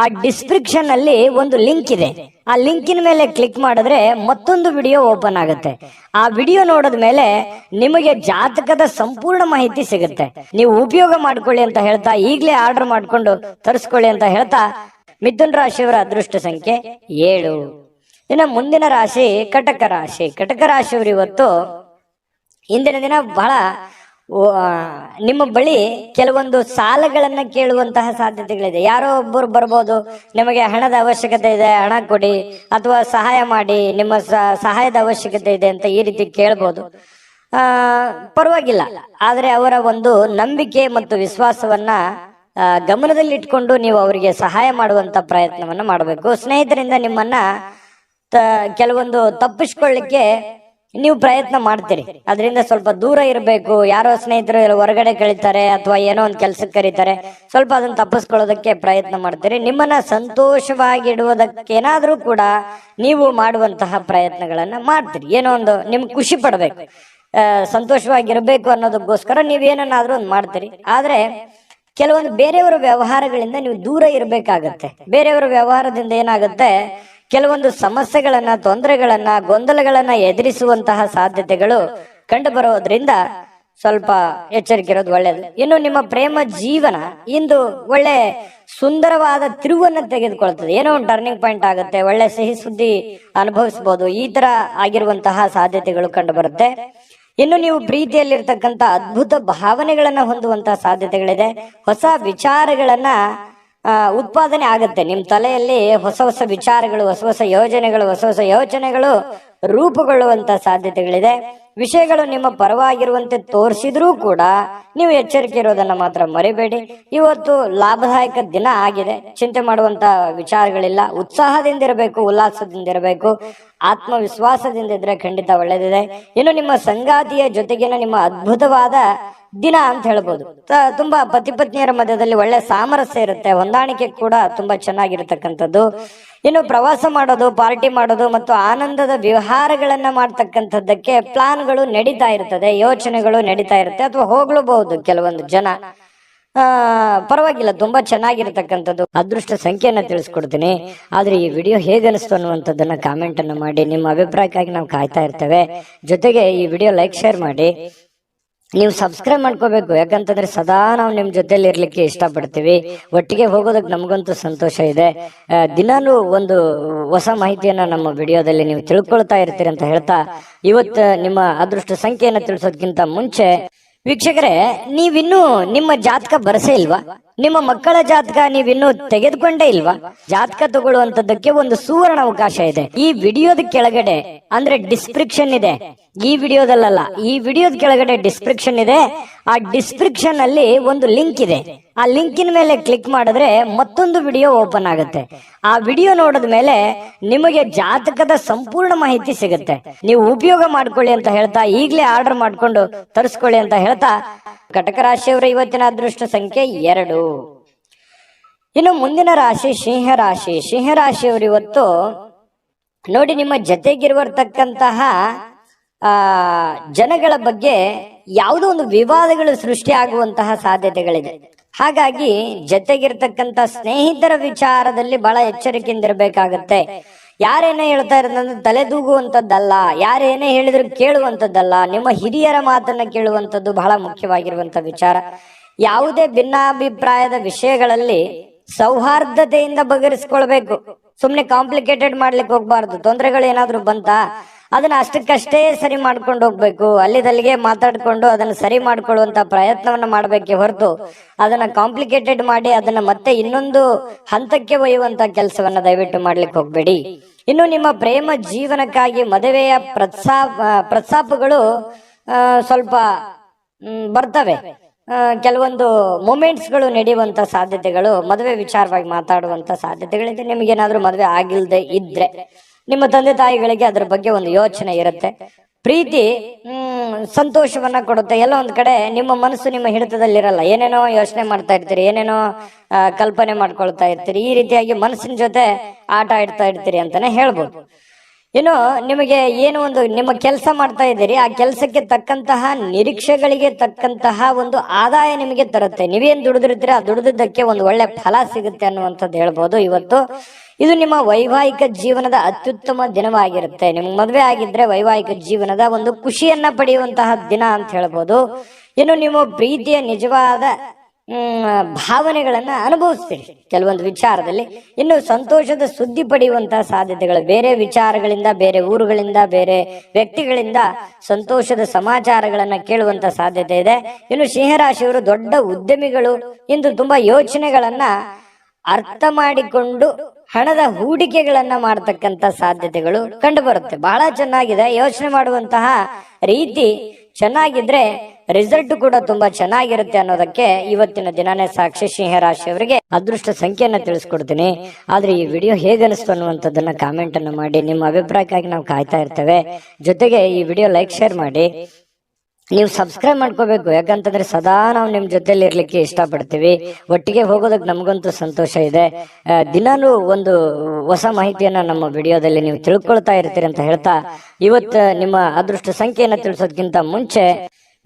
ಆ ಡಿಸ್ಕ್ರಿಪ್ಷನ್ ಅಲ್ಲಿ ಒಂದು ಲಿಂಕ್ ಇದೆ. ಆ ಲಿಂಕಿನ ಮೇಲೆ ಕ್ಲಿಕ್ ಮಾಡಿದ್ರೆ ಮತ್ತೊಂದು ವಿಡಿಯೋ ಓಪನ್ ಆಗುತ್ತೆ. ಆ ವಿಡಿಯೋ ನೋಡಿದ ಮೇಲೆ ನಿಮಗೆ ಜಾತಕದ ಸಂಪೂರ್ಣ ಮಾಹಿತಿ ಸಿಗುತ್ತೆ. ನೀವು ಉಪಯೋಗ ಮಾಡ್ಕೊಳ್ಳಿ ಅಂತ ಹೇಳ್ತಾ, ಈಗಲೇ ಆರ್ಡರ್ ಮಾಡ್ಕೊಂಡು ತರಿಸ್ಕೊಳ್ಳಿ ಅಂತ ಹೇಳ್ತಾ, ಮಿಥುನ ರಾಶಿಯವರ ಅದೃಷ್ಟ ಸಂಖ್ಯೆ 7. ಇನ್ನು ಮುಂದಿನ ರಾಶಿ ಕಟಕ ರಾಶಿ. ಕಟಕ ರಾಶಿಯವರು ಇವತ್ತು ಇಂದಿನ ದಿನ ಬಹಳ ನಿಮ್ಮ ಬಳಿ ಕೆಲವೊಂದು ಸಾಲಗಳನ್ನ ಕೇಳುವಂತಹ ಸಾಧ್ಯತೆಗಳಿದೆ. ಯಾರೋ ಒಬ್ಬರು ಬರ್ಬೋದು, ನಿಮಗೆ ಹಣದ ಅವಶ್ಯಕತೆ ಇದೆ, ಹಣ ಕೊಡಿ ಅಥವಾ ಸಹಾಯ ಮಾಡಿ, ನಿಮ್ಮ ಸಹಾಯದ ಅವಶ್ಯಕತೆ ಇದೆ ಅಂತ ಈ ರೀತಿ ಕೇಳ್ಬೋದು. ಪರವಾಗಿಲ್ಲ. ಆದ್ರೆ ಅವರ ಒಂದು ನಂಬಿಕೆ ಮತ್ತು ವಿಶ್ವಾಸವನ್ನ ಗಮನದಲ್ಲಿ ಇಟ್ಕೊಂಡು ನೀವು ಅವರಿಗೆ ಸಹಾಯ ಮಾಡುವಂತ ಪ್ರಯತ್ನವನ್ನ ಮಾಡಬೇಕು. ಸ್ನೇಹಿತರಿಂದ ನಿಮ್ಮನ್ನ ಕೆಲವೊಂದು ತಪ್ಪಿಸ್ಕೊಳ್ಳಿಕ್ಕೆ ನೀವು ಪ್ರಯತ್ನ ಮಾಡ್ತೀರಿ. ಅದರಿಂದ ಸ್ವಲ್ಪ ದೂರ ಇರಬೇಕು. ಯಾರೋ ಸ್ನೇಹಿತರು ಹೊರಗಡೆ ಕಳೀತಾರೆ ಅಥವಾ ಏನೋ ಒಂದು ಕೆಲ್ಸಕ್ಕೆ ಕರೀತಾರೆ, ಸ್ವಲ್ಪ ಅದನ್ನ ತಪ್ಪಿಸ್ಕೊಳ್ಳೋದಕ್ಕೆ ಪ್ರಯತ್ನ ಮಾಡ್ತೀರಿ. ನಿಮ್ಮನ್ನ ಸಂತೋಷವಾಗಿ ಇಡುವುದಕ್ಕೇನಾದ್ರೂ ಕೂಡ ನೀವು ಮಾಡುವಂತಹ ಪ್ರಯತ್ನಗಳನ್ನ ಮಾಡ್ತೀರಿ. ಏನೋ ಒಂದು ನಿಮ್ಗೆ ಖುಷಿ ಪಡ್ಬೇಕು, ಸಂತೋಷವಾಗಿರ್ಬೇಕು ಅನ್ನೋದಕ್ಕೋಸ್ಕರ ನೀವೇನಾದ್ರೂ ಒಂದು ಮಾಡ್ತೀರಿ. ಆದ್ರೆ ಕೆಲವೊಂದು ಬೇರೆಯವರ ವ್ಯವಹಾರಗಳಿಂದ ನೀವು ದೂರ ಇರಬೇಕಾಗತ್ತೆ. ಬೇರೆಯವರ ವ್ಯವಹಾರದಿಂದ ಏನಾಗುತ್ತೆ, ಕೆಲವೊಂದು ಸಮಸ್ಯೆಗಳನ್ನ, ತೊಂದರೆಗಳನ್ನ, ಗೊಂದಲಗಳನ್ನ ಎದುರಿಸುವಂತಹ ಸಾಧ್ಯತೆಗಳು ಕಂಡು ಬರೋದ್ರಿಂದ ಸ್ವಲ್ಪ ಎಚ್ಚರಿಕೆ ಇರೋದು ಒಳ್ಳೆಯದು. ಇನ್ನು ನಿಮ್ಮ ಪ್ರೇಮ ಜೀವನ ಇಂದು ಒಳ್ಳೆ ಸುಂದರವಾದ ತಿರುವನ್ನ ತೆಗೆದುಕೊಳ್ತದೆ. ಏನೋ ಒಂದು ಟರ್ನಿಂಗ್ ಪಾಯಿಂಟ್ ಆಗುತ್ತೆ. ಒಳ್ಳೆ ಸಿಹಿ ಸುದ್ದಿ ಅನುಭವಿಸಬಹುದು. ಈ ತರ ಆಗಿರುವಂತಹ ಸಾಧ್ಯತೆಗಳು ಕಂಡು ಬರುತ್ತೆ. ಇನ್ನು ನೀವು ಪ್ರೀತಿಯಲ್ಲಿರ್ತಕ್ಕಂಥ ಅದ್ಭುತ ಭಾವನೆಗಳನ್ನ ಹೊಂದುವಂತಹ ಸಾಧ್ಯತೆಗಳಿದೆ. ಹೊಸ ವಿಚಾರಗಳನ್ನ ಉತ್ಪಾದನೆ ಆಗುತ್ತೆ. ನಿಮ್ ತಲೆಯಲ್ಲಿ ಹೊಸ ಹೊಸ ವಿಚಾರಗಳು, ಹೊಸ ಹೊಸ ಯೋಚನೆಗಳು ರೂಪುಗೊಳ್ಳುವಂತ ಸಾಧ್ಯತೆಗಳಿದೆ. ವಿಷಯಗಳು ನಿಮ್ಮ ಪರವಾಗಿರುವಂತೆ ತೋರಿಸಿದ್ರೂ ಕೂಡ ನೀವು ಎಚ್ಚರಿಕೆ ಇರೋದನ್ನ ಮಾತ್ರ ಮರಿಬೇಡಿ. ಇವತ್ತು ಲಾಭದಾಯಕ ದಿನ ಆಗಿದೆ. ಚಿಂತೆ ಮಾಡುವಂತ ವಿಚಾರಗಳಿಲ್ಲ. ಉತ್ಸಾಹದಿಂದ ಇರಬೇಕು, ಉಲ್ಲಾಸದಿಂದ ಇರಬೇಕು, ಆತ್ಮವಿಶ್ವಾಸದಿಂದ ಇದ್ರೆ ಖಂಡಿತ ಒಳ್ಳೆದಿದೆ. ಇನ್ನು ನಿಮ್ಮ ಸಂಗಾತಿಯ ಜೊತೆಗಿನ ನಿಮ್ಮ ಅದ್ಭುತವಾದ ದಿನ ಅಂತ ಹೇಳ್ಬೋದು. ತುಂಬಾ ಪತಿ ಪತ್ನಿಯರ ಮಧ್ಯದಲ್ಲಿ ಒಳ್ಳೆ ಸಾಮರಸ್ಯ ಇರುತ್ತೆ. ಹೊಂದಾಣಿಕೆ ಕೂಡ ತುಂಬಾ ಚೆನ್ನಾಗಿರ್ತಕ್ಕಂಥದ್ದು. ಇನ್ನು ಪ್ರವಾಸ ಮಾಡೋದು, ಪಾರ್ಟಿ ಮಾಡೋದು ಮತ್ತು ಆನಂದದ ವ್ಯವಹಾರಗಳನ್ನ ಮಾಡ್ತಕ್ಕಂಥದ್ದಕ್ಕೆ ಪ್ಲಾನ್ಗಳು ನಡೀತಾ ಇರ್ತದೆ, ಯೋಚನೆಗಳು ನಡೀತಾ ಇರುತ್ತೆ. ಅಥವಾ ಹೋಗ್ಲೂಬಹುದು ಕೆಲವೊಂದು ಜನ. ಪರವಾಗಿಲ್ಲ, ತುಂಬಾ ಚೆನ್ನಾಗಿರ್ತಕ್ಕಂಥದ್ದು. ಅದೃಷ್ಟ ಸಂಖ್ಯೆಯನ್ನ ತಿಳಿಸ್ಕೊಡ್ತೀನಿ. ಆದ್ರೆ ಈ ವಿಡಿಯೋ ಹೇಗನಿಸ್ತು ಅನ್ನುವಂಥದ್ದನ್ನ ಕಾಮೆಂಟ್ ಅನ್ನ ಮಾಡಿ. ನಿಮ್ಮ ಅಭಿಪ್ರಾಯಕ್ಕಾಗಿ ನಾವು ಕಾಯ್ತಾ ಇರ್ತೇವೆ. ಜೊತೆಗೆ ಈ ವಿಡಿಯೋ ಲೈಕ್ ಶೇರ್ ಮಾಡಿ. ನೀವು ಸಬ್ಸ್ಕ್ರೈಬ್ ಮಾಡ್ಕೋಬೇಕು, ಯಾಕಂತಂದ್ರೆ ಸದಾ ನಾವು ನಿಮ್ ಜೊತೆಲಿ ಇರ್ಲಿಕ್ಕೆ ಇಷ್ಟಪಡ್ತೀವಿ. ಒಟ್ಟಿಗೆ ಹೋಗೋದಕ್ಕೆ ನಮಗಂತೂ ಸಂತೋಷ ಇದೆ. ದಿನಾನು ಒಂದು ಹೊಸ ಮಾಹಿತಿಯನ್ನ ನಮ್ಮ ವಿಡಿಯೋದಲ್ಲಿ ನೀವು ತಿಳ್ಕೊಳ್ತಾ ಇರ್ತೀರಿ ಅಂತ ಹೇಳ್ತಾ, ಇವತ್ತು ನಿಮ್ಮ ಅದೃಷ್ಟ ಸಂಖ್ಯೆಯನ್ನ ತಿಳಿಸೋದಕ್ಕಿಂತ ಮುಂಚೆ ವೀಕ್ಷಕರೇ, ನೀವಿನ್ನೂ ನಿಮ್ಮ ಜಾತಕ ಬರಸೇ ಇಲ್ವಾ? ನಿಮ್ಮ ಮಕ್ಕಳ ಜಾತಕ ನೀವಿನ್ನೂ ತೆಗೆದುಕೊಂಡೇ ಇಲ್ವಾ? ಜಾತಕ ತಗೊಳ್ಳುವಂತದ್ದಕ್ಕೆ ಒಂದು ಸುವರ್ಣ ಅವಕಾಶ ಇದೆ. ಈ ವಿಡಿಯೋದ ಕೆಳಗಡೆ ಅಂದ್ರೆ ಡಿಸ್ಕ್ರಿಪ್ಷನ್ ಇದೆ. ಈ ವಿಡಿಯೋದಲ್ಲ, ಈ ವಿಡಿಯೋದ ಕೆಳಗಡೆ ಡಿಸ್ಕ್ರಿಪ್ಷನ್ ಇದೆ. ಆ ಡಿಸ್ಕ್ರಿಪ್ಷನ್ ಅಲ್ಲಿ ಒಂದು ಲಿಂಕ್ ಇದೆ. ಆ ಲಿಂಕಿನ ಮೇಲೆ ಕ್ಲಿಕ್ ಮಾಡಿದ್ರೆ ಮತ್ತೊಂದು ವಿಡಿಯೋ ಓಪನ್ ಆಗುತ್ತೆ. ಆ ವಿಡಿಯೋ ನೋಡಿದ ಮೇಲೆ ನಿಮಗೆ ಜಾತಕದ ಸಂಪೂರ್ಣ ಮಾಹಿತಿ ಸಿಗುತ್ತೆ. ನೀವು ಉಪಯೋಗ ಮಾಡ್ಕೊಳ್ಳಿ ಅಂತ ಹೇಳ್ತಾ, ಈಗಲೇ ಆರ್ಡರ್ ಮಾಡ್ಕೊಂಡು ತರಿಸ್ಕೊಳ್ಳಿ ಅಂತ ಹೇಳ್ತಾ, ಕಟಕ ರಾಶಿಯವರ ಇವತ್ತಿನ ಅದೃಷ್ಟ ಸಂಖ್ಯೆ 2. ಇನ್ನು ಮುಂದಿನ ರಾಶಿ ಸಿಂಹರಾಶಿ. ಸಿಂಹರಾಶಿಯವರು ಇವತ್ತು ನೋಡಿ, ನಿಮ್ಮ ಜೊತೆಗಿರುವರ್ತಕ್ಕಂತಹ ಜನಗಳ ಬಗ್ಗೆ ಯಾವುದೋ ಒಂದು ವಿವಾದಗಳು ಸೃಷ್ಟಿ ಆಗುವಂತಹ ಸಾಧ್ಯತೆಗಳಿದೆ. ಹಾಗಾಗಿ ಜೊತೆಗಿರ್ತಕ್ಕಂಥ ಸ್ನೇಹಿತರ ವಿಚಾರದಲ್ಲಿ ಬಹಳ ಎಚ್ಚರಿಕೆಯಿಂದ ಇರಬೇಕಾಗತ್ತೆ. ಯಾರೇನೇ ಹೇಳ್ತಾ ಇರೋದಂದ್ರೆ ತಲೆದೂಗುವಂಥದ್ದಲ್ಲ, ಯಾರೇನೇ ಹೇಳಿದ್ರು ಕೇಳುವಂಥದ್ದಲ್ಲ. ನಿಮ್ಮ ಹಿರಿಯರ ಮಾತನ್ನ ಕೇಳುವಂಥದ್ದು ಬಹಳ ಮುಖ್ಯವಾಗಿರುವಂತ ವಿಚಾರ. ಯಾವುದೇ ಭಿನ್ನಾಭಿಪ್ರಾಯದ ವಿಷಯಗಳಲ್ಲಿ ಸೌಹಾರ್ದತೆಯಿಂದ ಬಗೆಹರಿಸ್ಕೊಳ್ಬೇಕು. ಸುಮ್ನೆ ಕಾಂಪ್ಲಿಕೇಟೆಡ್ ಮಾಡ್ಲಿಕ್ಕೆ ಹೋಗ್ಬಾರ್ದು. ತೊಂದರೆಗಳು ಏನಾದ್ರು ಬಂತಾ ಅದನ್ನ ಅಷ್ಟಕ್ಕಷ್ಟೇ ಸರಿ ಮಾಡ್ಕೊಂಡು ಹೋಗ್ಬೇಕು. ಅಲ್ಲಿದಲ್ಲಿಗೆ ಮಾತಾಡ್ಕೊಂಡು ಅದನ್ನ ಸರಿ ಮಾಡ್ಕೊಳ್ಳುವಂತ ಪ್ರಯತ್ನವನ್ನ ಮಾಡ್ಬೇಕೆ ಹೊರತು ಅದನ್ನ ಕಾಂಪ್ಲಿಕೇಟೆಡ್ ಮಾಡಿ ಅದನ್ನ ಮತ್ತೆ ಇನ್ನೊಂದು ಹಂತಕ್ಕೆ ಒಯ್ಯುವಂತ ಕೆಲಸವನ್ನ ದಯವಿಟ್ಟು ಮಾಡ್ಲಿಕ್ಕೆ ಹೋಗ್ಬೇಡಿ. ಇನ್ನು ನಿಮ್ಮ ಪ್ರೇಮ ಜೀವನಕ್ಕಾಗಿ ಮದುವೆಯ ಪ್ರಸ್ತಾಪಗಳು ಸ್ವಲ್ಪ ಬರ್ತವೆ. ಕೆಲವೊಂದು ಮೂಮೆಂಟ್ಸ್ ಗಳು ನಡೆಯುವಂತ ಸಾಧ್ಯತೆಗಳು, ಮದುವೆ ವಿಚಾರವಾಗಿ ಮಾತಾಡುವಂತ ಸಾಧ್ಯತೆಗಳಿದೆ. ನಿಮ್ಗೇನಾದ್ರೂ ಮದುವೆ ಆಗಿಲ್ದೆ ಇದ್ರೆ ನಿಮ್ಮ ತಂದೆ ತಾಯಿಗಳಿಗೆ ಅದರ ಬಗ್ಗೆ ಒಂದು ಯೋಚನೆ ಇರುತ್ತೆ. ಪ್ರೀತಿ ಸಂತೋಷವನ್ನ ಕೊಡುತ್ತೆ. ಎಲ್ಲ ಒಂದ್ ಕಡೆ ನಿಮ್ಮ ಮನಸ್ಸು ನಿಮ್ಮ ಹಿಡಿತದಲ್ಲಿರಲ್ಲ. ಏನೇನೋ ಯೋಚನೆ ಮಾಡ್ತಾ ಇರ್ತೀರಿ, ಏನೇನೋ ಕಲ್ಪನೆ ಮಾಡ್ಕೊಳ್ತಾ ಇರ್ತೀರಿ. ಈ ರೀತಿಯಾಗಿ ಮನಸ್ಸಿನ ಜೊತೆ ಆಟ ಆಡ್ತಾ ಇರ್ತೀರಿ ಅಂತಾನೆ ಹೇಳ್ಬೋದು. ಇನ್ನು ನಿಮಗೆ ಏನು ಒಂದು ನಿಮ್ಮ ಕೆಲಸ ಮಾಡ್ತಾ ಇದ್ದೀರಿ, ಆ ಕೆಲಸಕ್ಕೆ ತಕ್ಕಂತಹ ನಿರೀಕ್ಷೆಗಳಿಗೆ ತಕ್ಕಂತಹ ಒಂದು ಆದಾಯ ನಿಮಗೆ ತರುತ್ತೆ. ನೀವೇನ್ ದುಡಿದಿರ್ತೀರಿ ಆ ದುಡಿದಕ್ಕೆ ಒಂದು ಒಳ್ಳೆ ಫಲ ಸಿಗುತ್ತೆ ಅನ್ನುವಂಥದ್ದು ಹೇಳ್ಬೋದು. ಇವತ್ತು ಇದು ನಿಮ್ಮ ವೈವಾಹಿಕ ಜೀವನದ ಅತ್ಯುತ್ತಮ ದಿನವಾಗಿರುತ್ತೆ. ನಿಮ್ಗೆ ಮದುವೆ ಆಗಿದ್ರೆ ವೈವಾಹಿಕ ಜೀವನದ ಒಂದು ಖುಷಿಯನ್ನ ಪಡೆಯುವಂತಹ ದಿನ ಅಂತ ಹೇಳ್ಬೋದು. ಇನ್ನು ನೀವು ಪ್ರೀತಿಯ ನಿಜವಾದ ಭಾವನೆಗಳನ್ನ ಅನುಭವಿಸ್ತೀರಿ ಕೆಲವೊಂದು ವಿಚಾರದಲ್ಲಿ. ಇನ್ನು ಸಂತೋಷದ ಸುದ್ದಿ ಪಡೆಯುವಂತಹ ಸಾಧ್ಯತೆಗಳು, ಬೇರೆ ವಿಚಾರಗಳಿಂದ, ಬೇರೆ ಊರುಗಳಿಂದ, ಬೇರೆ ವ್ಯಕ್ತಿಗಳಿಂದ ಸಂತೋಷದ ಸಮಾಚಾರಗಳನ್ನ ಕೇಳುವಂತ ಸಾಧ್ಯತೆ ಇದೆ. ಇನ್ನು ಸಿಂಹರಾಶಿಯವರು ದೊಡ್ಡ ಉದ್ಯಮಿಗಳು. ಇಂದು ತುಂಬಾ ಯೋಚನೆಗಳನ್ನ ಅರ್ಥ ಮಾಡಿಕೊಂಡು ಹಣದ ಹೂಡಿಕೆಗಳನ್ನ ಮಾಡತಕ್ಕಂತ ಸಾಧ್ಯತೆಗಳು ಕಂಡು ಬರುತ್ತೆ. ಬಹಳ ಚೆನ್ನಾಗಿದೆ. ಯೋಚನೆ ಮಾಡುವಂತಹ ರೀತಿ ಚೆನ್ನಾಗಿದ್ರೆ ರಿಸಲ್ಟ್ ಕೂಡ ತುಂಬಾ ಚೆನ್ನಾಗಿರುತ್ತೆ ಅನ್ನೋದಕ್ಕೆ ಇವತ್ತಿನ ದಿನಾನೇ ಸಾಕ್ಷಿ. ಸಿಂಹರಾಶಿಯವರಿಗೆ ಅದೃಷ್ಟ ಸಂಖ್ಯೆಯನ್ನ ತಿಳಿಸ್ಕೊಡ್ತೀನಿ. ಆದ್ರೆ ಈ ವಿಡಿಯೋ ಹೇಗನಿಸ್ತು ಅನ್ನುವಂಥದ್ದನ್ನ ಕಾಮೆಂಟ್ ಅನ್ನ ಮಾಡಿ. ನಿಮ್ಮ ಅಭಿಪ್ರಾಯಕ್ಕಾಗಿ ನಾವು ಕಾಯ್ತಾ ಇರ್ತೇವೆ. ಜೊತೆಗೆ ಈ ವಿಡಿಯೋ ಲೈಕ್ ಶೇರ್ ಮಾಡಿ. ನೀವು ಸಬ್ಸ್ಕ್ರೈಬ್ ಮಾಡ್ಕೋಬೇಕು, ಯಾಕಂತಂದ್ರೆ ಸದಾ ನಾವು ನಿಮ್ ಜೊತೆಲಿ ಇರ್ಲಿಕ್ಕೆ ಇಷ್ಟಪಡ್ತೀವಿ. ಒಟ್ಟಿಗೆ ಹೋಗೋದಕ್ಕೆ ನಮಗಂತೂ ಸಂತೋಷ ಇದೆ. ದಿನಾನು ಒಂದು ಹೊಸ ಮಾಹಿತಿಯನ್ನ ನಮ್ಮ ವಿಡಿಯೋದಲ್ಲಿ ನೀವು ತಿಳ್ಕೊಳ್ತಾ ಇರ್ತೀರಿ ಅಂತ ಹೇಳ್ತಾ, ಇವತ್ತು ನಿಮ್ಮ ಅದೃಷ್ಟ ಸಂಖ್ಯೆಯನ್ನ ತಿಳಿಸೋದಕ್ಕಿಂತ ಮುಂಚೆ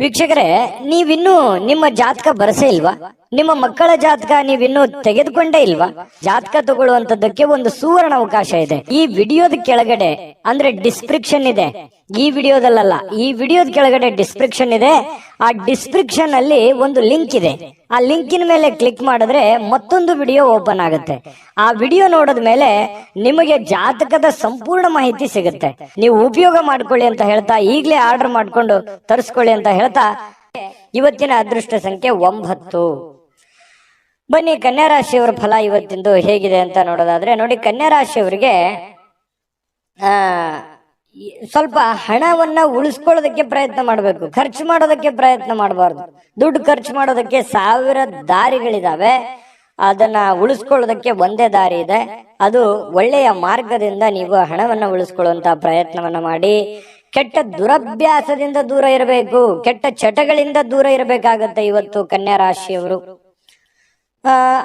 ವೀಕ್ಷಕರೇ, ನೀವಿನ್ನೂ ನಿಮ್ಮ ಜಾತಕ ಬರಸೇ ಇಲ್ವಾ? ನಿಮ್ಮ ಮಕ್ಕಳ ಜಾತಕ ನೀವಿನ್ನೂ ತೆಗೆದುಕೊಂಡೇ ಇಲ್ವಾ? ಜಾತಕ ತಗೊಳ್ಳುವಂತದ್ದಕ್ಕೆ ಒಂದು ಸುವರ್ಣ ಅವಕಾಶ ಇದೆ. ಈ ವಿಡಿಯೋದ ಕೆಳಗಡೆ ಅಂದ್ರೆ ಡಿಸ್ಕ್ರಿಪ್ಷನ್ ಇದೆ. ಈ ವಿಡಿಯೋದಲ್ಲ, ಈ ವಿಡಿಯೋದ ಕೆಳಗಡೆ ಡಿಸ್ಕ್ರಿಪ್ಷನ್ ಇದೆ. ಆ ಡಿಸ್ಕ್ರಿಪ್ಷನ್ ಅಲ್ಲಿ ಒಂದು ಲಿಂಕ್ ಇದೆ. ಆ ಲಿಂಕಿನ ಮೇಲೆ ಕ್ಲಿಕ್ ಮಾಡಿದ್ರೆ ಮತ್ತೊಂದು ವಿಡಿಯೋ ಓಪನ್ ಆಗುತ್ತೆ. ಆ ವಿಡಿಯೋ ನೋಡಿದ ಮೇಲೆ ನಿಮಗೆ ಜಾತಕದ ಸಂಪೂರ್ಣ ಮಾಹಿತಿ ಸಿಗುತ್ತೆ. ನೀವು ಉಪಯೋಗ ಮಾಡ್ಕೊಳ್ಳಿ ಅಂತ ಹೇಳ್ತಾ, ಈಗಲೇ ಆರ್ಡರ್ ಮಾಡ್ಕೊಂಡು ತರಿಸ್ಕೊಳ್ಳಿ ಅಂತ ಹೇಳ್ತಾ, ಇವತ್ತಿನ ಅದೃಷ್ಟ ಸಂಖ್ಯೆ 9. ಬನ್ನಿ ಕನ್ಯಾ ರಾಶಿಯವರ ಫಲ ಇವತ್ತಿಂದು ಹೇಗಿದೆ ಅಂತ ನೋಡೋದಾದ್ರೆ, ನೋಡಿ ಕನ್ಯಾ ರಾಶಿಯವರಿಗೆ ಸ್ವಲ್ಪ ಹಣವನ್ನ ಉಳಿಸ್ಕೊಳ್ಳೋದಕ್ಕೆ ಪ್ರಯತ್ನ ಮಾಡಬೇಕು. ಖರ್ಚು ಮಾಡೋದಕ್ಕೆ ಪ್ರಯತ್ನ ಮಾಡಬಾರ್ದು. ದುಡ್ಡು ಖರ್ಚು ಮಾಡೋದಕ್ಕೆ 1000 ದಾರಿಗಳಿದಾವೆ. ಅದನ್ನ ಉಳಿಸ್ಕೊಳ್ಳೋದಕ್ಕೆ ಒಂದೇ ದಾರಿ ಇದೆ. ಅದು ಒಳ್ಳೆಯ ಮಾರ್ಗದಿಂದ ನೀವು ಹಣವನ್ನ ಉಳಿಸ್ಕೊಳ್ಳುವಂತ ಪ್ರಯತ್ನವನ್ನ ಮಾಡಿ. ಕೆಟ್ಟ ದುರಭ್ಯಾಸದಿಂದ ದೂರ ಇರಬೇಕು. ಕೆಟ್ಟ ಚಟಗಳಿಂದ ದೂರ ಇರಬೇಕಾಗತ್ತೆ ಇವತ್ತು ಕನ್ಯಾ ರಾಶಿಯವರು.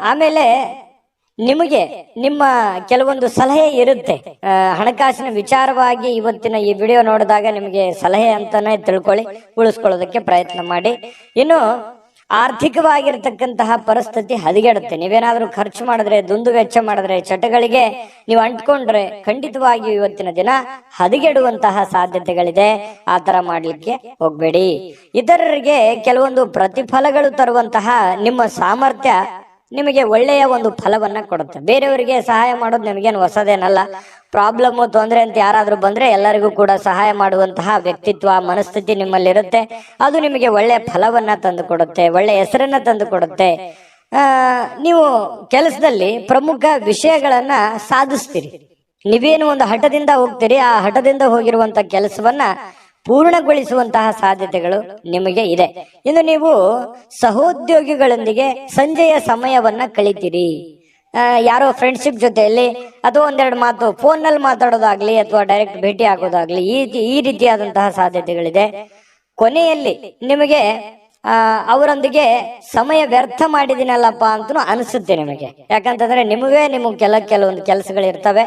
ಆಮೇಲೆ ನಿಮಗೆ ನಿಮ್ಮ ಕೆಲವೊಂದು ಸಲಹೆ ಇರುತ್ತೆ ಹಣಕಾಸಿನ ವಿಚಾರವಾಗಿ. ಇವತ್ತಿನ ಈ ವಿಡಿಯೋ ನೋಡಿದಾಗ ನಿಮಗೆ ಸಲಹೆ ಅಂತಾನೆ ತಿಳ್ಕೊಳ್ಳಿ, ಉಳಿಸ್ಕೊಳ್ಳೋದಕ್ಕೆ ಪ್ರಯತ್ನ ಮಾಡಿ. ಇನ್ನು ಆರ್ಥಿಕವಾಗಿರ್ತಕ್ಕಂತಹ ಪರಿಸ್ಥಿತಿ ಹದಗೆಡುತ್ತೆ. ನೀವೇನಾದ್ರೂ ಖರ್ಚು ಮಾಡಿದ್ರೆ, ದುಂದು ವೆಚ್ಚ ಮಾಡಿದ್ರೆ, ಚಟಗಳಿಗೆ ನೀವು ಅಂಟ್ಕೊಂಡ್ರೆ ಖಂಡಿತವಾಗಿಯೂ ಇವತ್ತಿನ ದಿನ ಹದಗೆಡುವಂತಹ ಸಾಧ್ಯತೆಗಳಿದೆ. ಆ ತರ ಮಾಡ್ಲಿಕ್ಕೆ ಹೋಗ್ಬೇಡಿ. ಇತರರಿಗೆ ಕೆಲವೊಂದು ಪ್ರತಿಫಲಗಳು ತರುವಂತಹ ನಿಮ್ಮ ಸಾಮರ್ಥ್ಯ ನಿಮಗೆ ಒಳ್ಳೆಯ ಒಂದು ಫಲವನ್ನ ಕೊಡುತ್ತೆ. ಬೇರೆಯವರಿಗೆ ಸಹಾಯ ಮಾಡೋದು ನಿಮಗೇನು ಹೊಸದೇನಲ್ಲ. ಪ್ರಾಬ್ಲಮ್, ತೊಂದರೆ ಅಂತ ಯಾರಾದ್ರೂ ಬಂದ್ರೆ ಎಲ್ಲರಿಗೂ ಕೂಡ ಸಹಾಯ ಮಾಡುವಂತಹ ವ್ಯಕ್ತಿತ್ವ, ಮನಸ್ಥಿತಿ ನಿಮ್ಮಲ್ಲಿರುತ್ತೆ. ಅದು ನಿಮಗೆ ಒಳ್ಳೆಯ ಫಲವನ್ನ ತಂದು ಕೊಡುತ್ತೆ, ಒಳ್ಳೆಯ ಹೆಸರನ್ನ ತಂದು ಕೊಡುತ್ತೆ. ನೀವು ಕೆಲಸದಲ್ಲಿ ಪ್ರಮುಖ ವಿಷಯಗಳನ್ನ ಸಾಧಿಸ್ತೀರಿ. ನೀವೇನು ಒಂದು ಹಠದಿಂದ ಹೋಗ್ತೀರಿ, ಆ ಹಠದಿಂದ ಹೋಗಿರುವಂತ ಕೆಲಸವನ್ನ ಪೂರ್ಣಗೊಳಿಸುವಂತಹ ಸಾಧ್ಯತೆಗಳು ನಿಮಗೆ ಇದೆ. ಇನ್ನು ನೀವು ಸಹೋದ್ಯೋಗಿಗಳೊಂದಿಗೆ ಸಂಜೆಯ ಸಮಯವನ್ನ ಕಳಿತೀರಿ. ಯಾರೋ ಫ್ರೆಂಡ್ಶಿಪ್ ಜೊತೆಯಲ್ಲಿ ಅಥವಾ ಒಂದೆರಡು ಮಾತು ಫೋನ್ ನಲ್ಲಿ ಮಾತಾಡೋದಾಗ್ಲಿ ಅಥವಾ ಡೈರೆಕ್ಟ್ ಭೇಟಿ ಆಗೋದಾಗ್ಲಿ, ಈ ರೀತಿಯಾದಂತಹ ಸಾಧ್ಯತೆಗಳಿದೆ. ಕೊನೆಯಲ್ಲಿ ನಿಮಗೆ ಅವರೊಂದಿಗೆ ಸಮಯ ವ್ಯರ್ಥ ಮಾಡಿದಿನಲ್ಲಪ್ಪ ಅಂತೂ ಅನಿಸುತ್ತೆ ನಿಮಗೆ. ಯಾಕಂತಂದ್ರೆ ನಿಮಗೆ ಕೆಲವೊಂದು ಕೆಲಸಗಳಿರ್ತವೆ,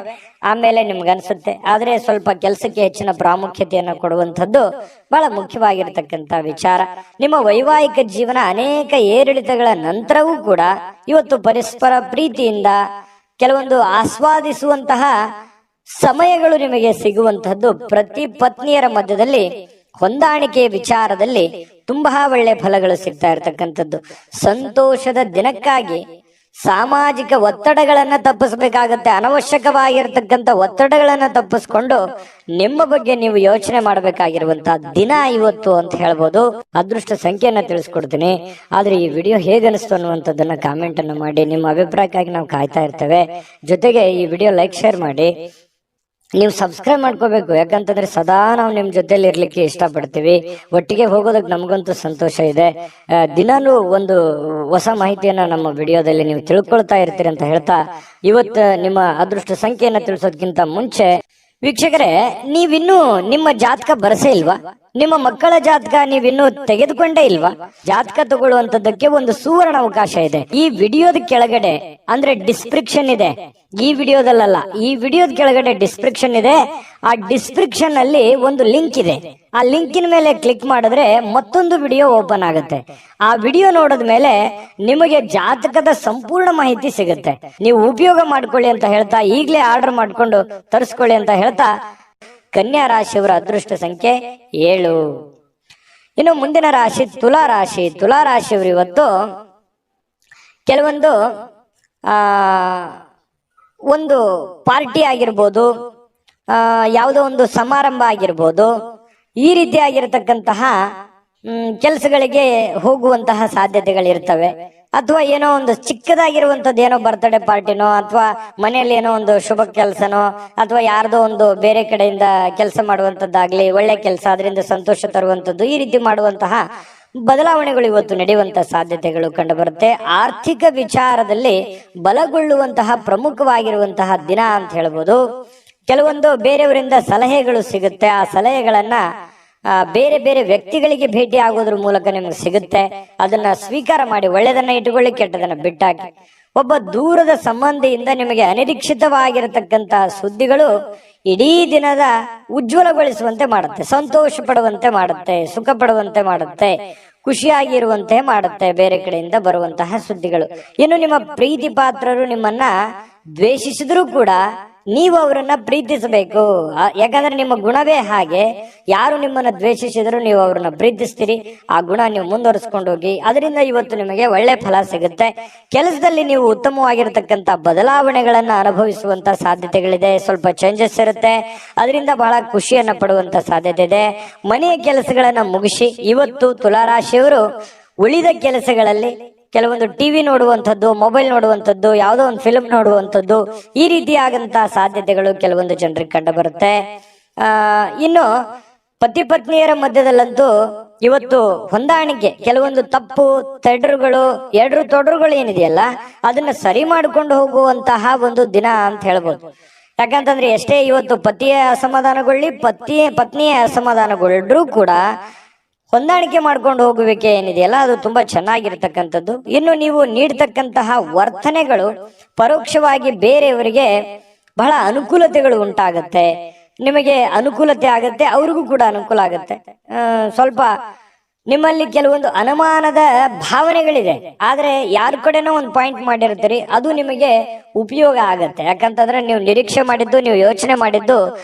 ಆಮೇಲೆ ನಿಮ್ಗೆ ಅನ್ಸುತ್ತೆ. ಆದ್ರೆ ಸ್ವಲ್ಪ ಕೆಲಸಕ್ಕೆ ಹೆಚ್ಚಿನ ಪ್ರಾಮುಖ್ಯತೆಯನ್ನು ಕೊಡುವಂಥದ್ದು ಬಹಳ ಮುಖ್ಯವಾಗಿರ್ತಕ್ಕಂಥ ವಿಚಾರ. ನಿಮ್ಮ ವೈವಾಹಿಕ ಜೀವನ ಅನೇಕ ಏರಿಳಿತಗಳ ನಂತರವೂ ಕೂಡ ಇವತ್ತು ಪರಸ್ಪರ ಪ್ರೀತಿಯಿಂದ ಕೆಲವೊಂದು ಆಸ್ವಾದಿಸುವಂತಹ ಸಮಯಗಳು ನಿಮಗೆ ಸಿಗುವಂತಹದ್ದು. ಪ್ರತಿ ಪತ್ನಿಯರ ಮಧ್ಯದಲ್ಲಿ ಹೊಂದಾಣಿಕೆಯ ವಿಚಾರದಲ್ಲಿ ತುಂಬಾ ಒಳ್ಳೆ ಫಲಗಳು ಸಿಗ್ತಾ ಇರತಕ್ಕಂಥದ್ದು. ಸಂತೋಷದ ದಿನಕ್ಕಾಗಿ ಸಾಮಾಜಿಕ ಒತ್ತಡಗಳನ್ನ ತಪ್ಪಿಸಬೇಕಾಗತ್ತೆ. ಅನವಶ್ಯಕವಾಗಿರ್ತಕ್ಕಂಥ ಒತ್ತಡಗಳನ್ನ ತಪ್ಪಿಸ್ಕೊಂಡು ನಿಮ್ಮ ಬಗ್ಗೆ ನೀವು ಯೋಚನೆ ಮಾಡಬೇಕಾಗಿರುವಂತಹ ದಿನ ಇವತ್ತು ಅಂತ ಹೇಳ್ಬೋದು. ಅದೃಷ್ಟ ಸಂಖ್ಯೆಯನ್ನ ತಿಳಿಸ್ಕೊಡ್ತೀನಿ. ಆದ್ರೆ ಈ ವಿಡಿಯೋ ಹೇಗನಿಸ್ತು ಅನ್ನುವಂಥದ್ದನ್ನ ಕಾಮೆಂಟ್ ಅನ್ನು ಮಾಡಿ. ನಿಮ್ಮ ಅಭಿಪ್ರಾಯಕ್ಕಾಗಿ ನಾವು ಕಾಯ್ತಾ ಇರ್ತೇವೆ. ಜೊತೆಗೆ ಈ ವಿಡಿಯೋ ಲೈಕ್, ಶೇರ್ ಮಾಡಿ. ನೀವು ಸಬ್ಸ್ಕ್ರೈಬ್ ಮಾಡ್ಕೋಬೇಕು. ಯಾಕಂತಂದ್ರೆ ಸದಾ ನಾವು ನಿಮ್ ಜೊತೆಲಿ ಇರ್ಲಿಕ್ಕೆ ಇಷ್ಟಪಡ್ತೀವಿ. ಒಟ್ಟಿಗೆ ಹೋಗೋದಕ್ಕೆ ನಮಗಂತೂ ಸಂತೋಷ ಇದೆ. ದಿನಾನು ಒಂದು ಹೊಸ ಮಾಹಿತಿಯನ್ನ ನಮ್ಮ ವಿಡಿಯೋದಲ್ಲಿ ನೀವು ತಿಳ್ಕೊಳ್ತಾ ಇರ್ತೀರಿ ಅಂತ ಹೇಳ್ತಾ, ಇವತ್ತು ನಿಮ್ಮ ಅದೃಷ್ಟ ಸಂಖ್ಯೆಯನ್ನ ತಿಳಿಸೋದಕ್ಕಿಂತ ಮುಂಚೆ ವೀಕ್ಷಕರೇ, ನೀವಿನ್ನೂ ನಿಮ್ಮ ಜಾತಕ ಬರಸೇ ಇಲ್ವಾ? ನಿಮ್ಮ ಮಕ್ಕಳ ಜಾತಕ ನೀವಿನ್ನೂ ತೆಗೆದುಕೊಂಡೇ ಇಲ್ವಾ? ಜಾತಕ ತಗೊಳ್ಳುವಂತದ್ದಕ್ಕೆ ಒಂದು ಸುವರ್ಣ ಅವಕಾಶ ಇದೆ. ಈ ವಿಡಿಯೋದ ಕೆಳಗಡೆ ಅಂದ್ರೆ ಡಿಸ್ಕ್ರಿಪ್ಷನ್ ಇದೆ. ಈ ವಿಡಿಯೋದಲ್ಲ, ಈ ವಿಡಿಯೋದ ಕೆಳಗಡೆ ಡಿಸ್ಕ್ರಿಪ್ಷನ್ ಇದೆ. ಆ ಡಿಸ್ಕ್ರಿಪ್ಷನ್ ಅಲ್ಲಿ ಒಂದು ಲಿಂಕ್ ಇದೆ. ಆ ಲಿಂಕಿನ ಮೇಲೆ ಕ್ಲಿಕ್ ಮಾಡಿದ್ರೆ ಮತ್ತೊಂದು ವಿಡಿಯೋ ಓಪನ್ ಆಗುತ್ತೆ. ಆ ವಿಡಿಯೋ ನೋಡಿದ ಮೇಲೆ ನಿಮಗೆ ಜಾತಕದ ಸಂಪೂರ್ಣ ಮಾಹಿತಿ ಸಿಗುತ್ತೆ. ನೀವು ಉಪಯೋಗ ಮಾಡ್ಕೊಳ್ಳಿ ಅಂತ ಹೇಳ್ತಾ, ಈಗಲೇ ಆರ್ಡರ್ ಮಾಡ್ಕೊಂಡು ತರಿಸ್ಕೊಳ್ಳಿ ಅಂತ ಹೇಳ್ತಾ, ಕನ್ಯಾ ರಾಶಿಯವರ ಅದೃಷ್ಟ ಸಂಖ್ಯೆ 7. ಇನ್ನು ಮುಂದಿನ ರಾಶಿ ತುಲಾ ರಾಶಿ. ತುಲಾ ರಾಶಿಯವರು ಇವತ್ತು ಕೆಲವೊಂದು ಒಂದು ಪಾರ್ಟಿ ಆಗಿರ್ಬೋದು, ಯಾವುದೋ ಒಂದು ಸಮಾರಂಭ ಆಗಿರ್ಬೋದು, ಈ ರೀತಿಯಾಗಿರ್ತಕ್ಕಂತಹ ಕೆಲಸಗಳಿಗೆ ಹೋಗುವಂತಹ ಸಾಧ್ಯತೆಗಳಿರ್ತವೆ. ಅಥವಾ ಏನೋ ಒಂದು ಚಿಕ್ಕದಾಗಿರುವಂತದ್ದು, ಏನೋ ಬರ್ತ್ಡೇ ಪಾರ್ಟಿನೋ ಅಥವಾ ಮನೆಯಲ್ಲಿ ಏನೋ ಒಂದು ಶುಭ ಕೆಲಸನೋ ಅಥವಾ ಯಾರ್ದೋ ಒಂದು ಬೇರೆ ಕಡೆಯಿಂದ ಕೆಲಸ ಮಾಡುವಂತದ್ದಾಗ್ಲಿ, ಒಳ್ಳೆ ಕೆಲಸ, ಅದರಿಂದ ಸಂತೋಷ ತರುವಂತದ್ದು, ಈ ರೀತಿ ಮಾಡುವಂತಹ ಬದಲಾವಣೆಗಳು ಇವತ್ತು ನಡೆಯುವಂತಹ ಸಾಧ್ಯತೆಗಳು ಕಂಡು ಬರುತ್ತೆ. ಆರ್ಥಿಕ ವಿಚಾರದಲ್ಲಿ ಬಲಗೊಳ್ಳುವಂತಹ ಪ್ರಮುಖವಾಗಿರುವಂತಹ ದಿನ ಅಂತ ಹೇಳ್ಬೋದು. ಕೆಲವೊಂದು ಬೇರೆಯವರಿಂದ ಸಲಹೆಗಳು ಸಿಗುತ್ತೆ. ಆ ಸಲಹೆಗಳನ್ನ ಬೇರೆ ಬೇರೆ ವ್ಯಕ್ತಿಗಳಿಗೆ ಭೇಟಿ ಆಗೋದ್ರ ಮೂಲಕ ನಿಮಗೆ ಸಿಗುತ್ತೆ. ಅದನ್ನ ಸ್ವೀಕಾರ ಮಾಡಿ, ಒಳ್ಳೆದನ್ನ ಇಟ್ಟುಕೊಳ್ಳಿ, ಕೆಟ್ಟದನ್ನ ಬಿಟ್ಟಾಕಿ. ಒಬ್ಬ ದೂರದ ಸಂಬಂಧಿಯಿಂದ ನಿಮಗೆ ಅನಿರೀಕ್ಷಿತವಾಗಿರತಕ್ಕಂತಹ ಸುದ್ದಿಗಳು ಇಡೀ ದಿನದ ಉಜ್ವಲಗೊಳಿಸುವಂತೆ ಮಾಡುತ್ತೆ, ಸಂತೋಷ ಪಡುವಂತೆ ಮಾಡುತ್ತೆ, ಸುಖ ಪಡುವಂತೆ ಮಾಡುತ್ತೆ, ಖುಷಿಯಾಗಿರುವಂತೆ ಮಾಡುತ್ತೆ ಬೇರೆ ಕಡೆಯಿಂದ ಬರುವಂತಹ ಸುದ್ದಿಗಳು. ಇನ್ನು ನಿಮ್ಮ ಪ್ರೀತಿ ಪಾತ್ರರು ನಿಮ್ಮನ್ನ ದ್ವೇಷಿಸಿದ್ರು ಕೂಡ ನೀವು ಅವರನ್ನ ಪ್ರೀತಿಸಬೇಕು. ಯಾಕಂದ್ರೆ ನಿಮ್ಮ ಗುಣವೇ ಹಾಗೆ. ಯಾರು ನಿಮ್ಮನ್ನ ದ್ವೇಷಿಸಿದ್ರು ನೀವು ಅವ್ರನ್ನ ಪ್ರೀತಿಸ್ತೀರಿ. ಆ ಗುಣ ನೀವು ಮುಂದುವರಿಸ್ಕೊಂಡು ಹೋಗಿ. ಅದರಿಂದ ಇವತ್ತು ನಿಮಗೆ ಒಳ್ಳೆ ಫಲ ಸಿಗುತ್ತೆ. ಕೆಲಸದಲ್ಲಿ ನೀವು ಉತ್ತಮವಾಗಿರತಕ್ಕಂತ ಬದಲಾವಣೆಗಳನ್ನ ಅನುಭವಿಸುವಂತ ಸಾಧ್ಯತೆಗಳಿದೆ. ಸ್ವಲ್ಪ ಚೇಂಜಸ್ ಇರುತ್ತೆ. ಅದರಿಂದ ಬಹಳ ಖುಷಿಯನ್ನ ಪಡುವಂತ ಸಾಧ್ಯತೆ ಇದೆ. ಮನೆಯ ಕೆಲಸಗಳನ್ನ ಮುಗಿಸಿ ಇವತ್ತು ತುಲಾರಾಶಿಯವರು ಉಳಿದ ಕೆಲಸಗಳಲ್ಲಿ ಕೆಲವೊಂದು ಟಿವಿ ನೋಡುವಂಥದ್ದು, ಮೊಬೈಲ್ ನೋಡುವಂಥದ್ದು, ಯಾವುದೋ ಒಂದು ಫಿಲ್ಮ್ ನೋಡುವಂಥದ್ದು, ಈ ರೀತಿಯಾದಂತಹ ಸಾಧ್ಯತೆಗಳು ಕೆಲವೊಂದು ಜನರಿಗೆ ಕಂಡು ಬರುತ್ತೆ. ಇನ್ನು ಪತಿ ಪತ್ನಿಯರ ಮಧ್ಯದಲ್ಲಂತೂ ಇವತ್ತು ಹೊಂದಾಣಿಕೆ, ಕೆಲವೊಂದು ತಪ್ಪು ಎಡರು ತೊಡರುಗಳು ಏನಿದೆಯಲ್ಲ ಅದನ್ನ ಸರಿ ಮಾಡಿಕೊಂಡು ಹೋಗುವಂತಹ ಒಂದು ದಿನ ಅಂತ ಹೇಳ್ಬೋದು. ಯಾಕಂತಂದ್ರೆ ಎಷ್ಟೇ ಇವತ್ತು ಪತಿಯ ಅಸಮಾಧಾನಗೊಳ್ಳಿ, ಪತ್ನಿಯ ಅಸಮಾಧಾನಗೊಳ್ಳರೂ ಕೂಡ ಹೊಂದಾಣಿಕೆ ಮಾಡ್ಕೊಂಡು ಹೋಗುವಿಕೆ ಏನಿದೆಯಲ್ಲ ಅದು ತುಂಬಾ ಚೆನ್ನಾಗಿರ್ತಕ್ಕಂಥದ್ದು. ಇನ್ನು ನೀವು ನೀಡ್ತಕ್ಕಂತಹ ವರ್ತನೆಗಳು ಪರೋಕ್ಷವಾಗಿ ಬೇರೆಯವರಿಗೆ ಬಹಳ ಅನುಕೂಲತೆಗಳು ಉಂಟಾಗತ್ತೆ. ನಿಮಗೆ ಅನುಕೂಲತೆ ಆಗತ್ತೆ, ಅವ್ರಿಗೂ ಕೂಡ ಅನುಕೂಲ ಆಗತ್ತೆ. ಸ್ವಲ್ಪ ನಿಮ್ಮಲ್ಲಿ ಕೆಲವೊಂದು ಅನುಮಾನದ ಭಾವನೆಗಳಿದೆ, ಆದ್ರೆ ಯಾರ ಕಡೆನೋ ಒಂದು ಪಾಯಿಂಟ್ ಮಾಡಿರ್ತೀರಿ, ಅದು ನಿಮಗೆ ಉಪಯೋಗ ಆಗತ್ತೆ. ಯಾಕಂತಂದ್ರೆ ನೀವು ನಿರೀಕ್ಷೆ ಮಾಡಿದ್ದು, ನೀವು ಯೋಚನೆ ಮಾಡಿದ್ದು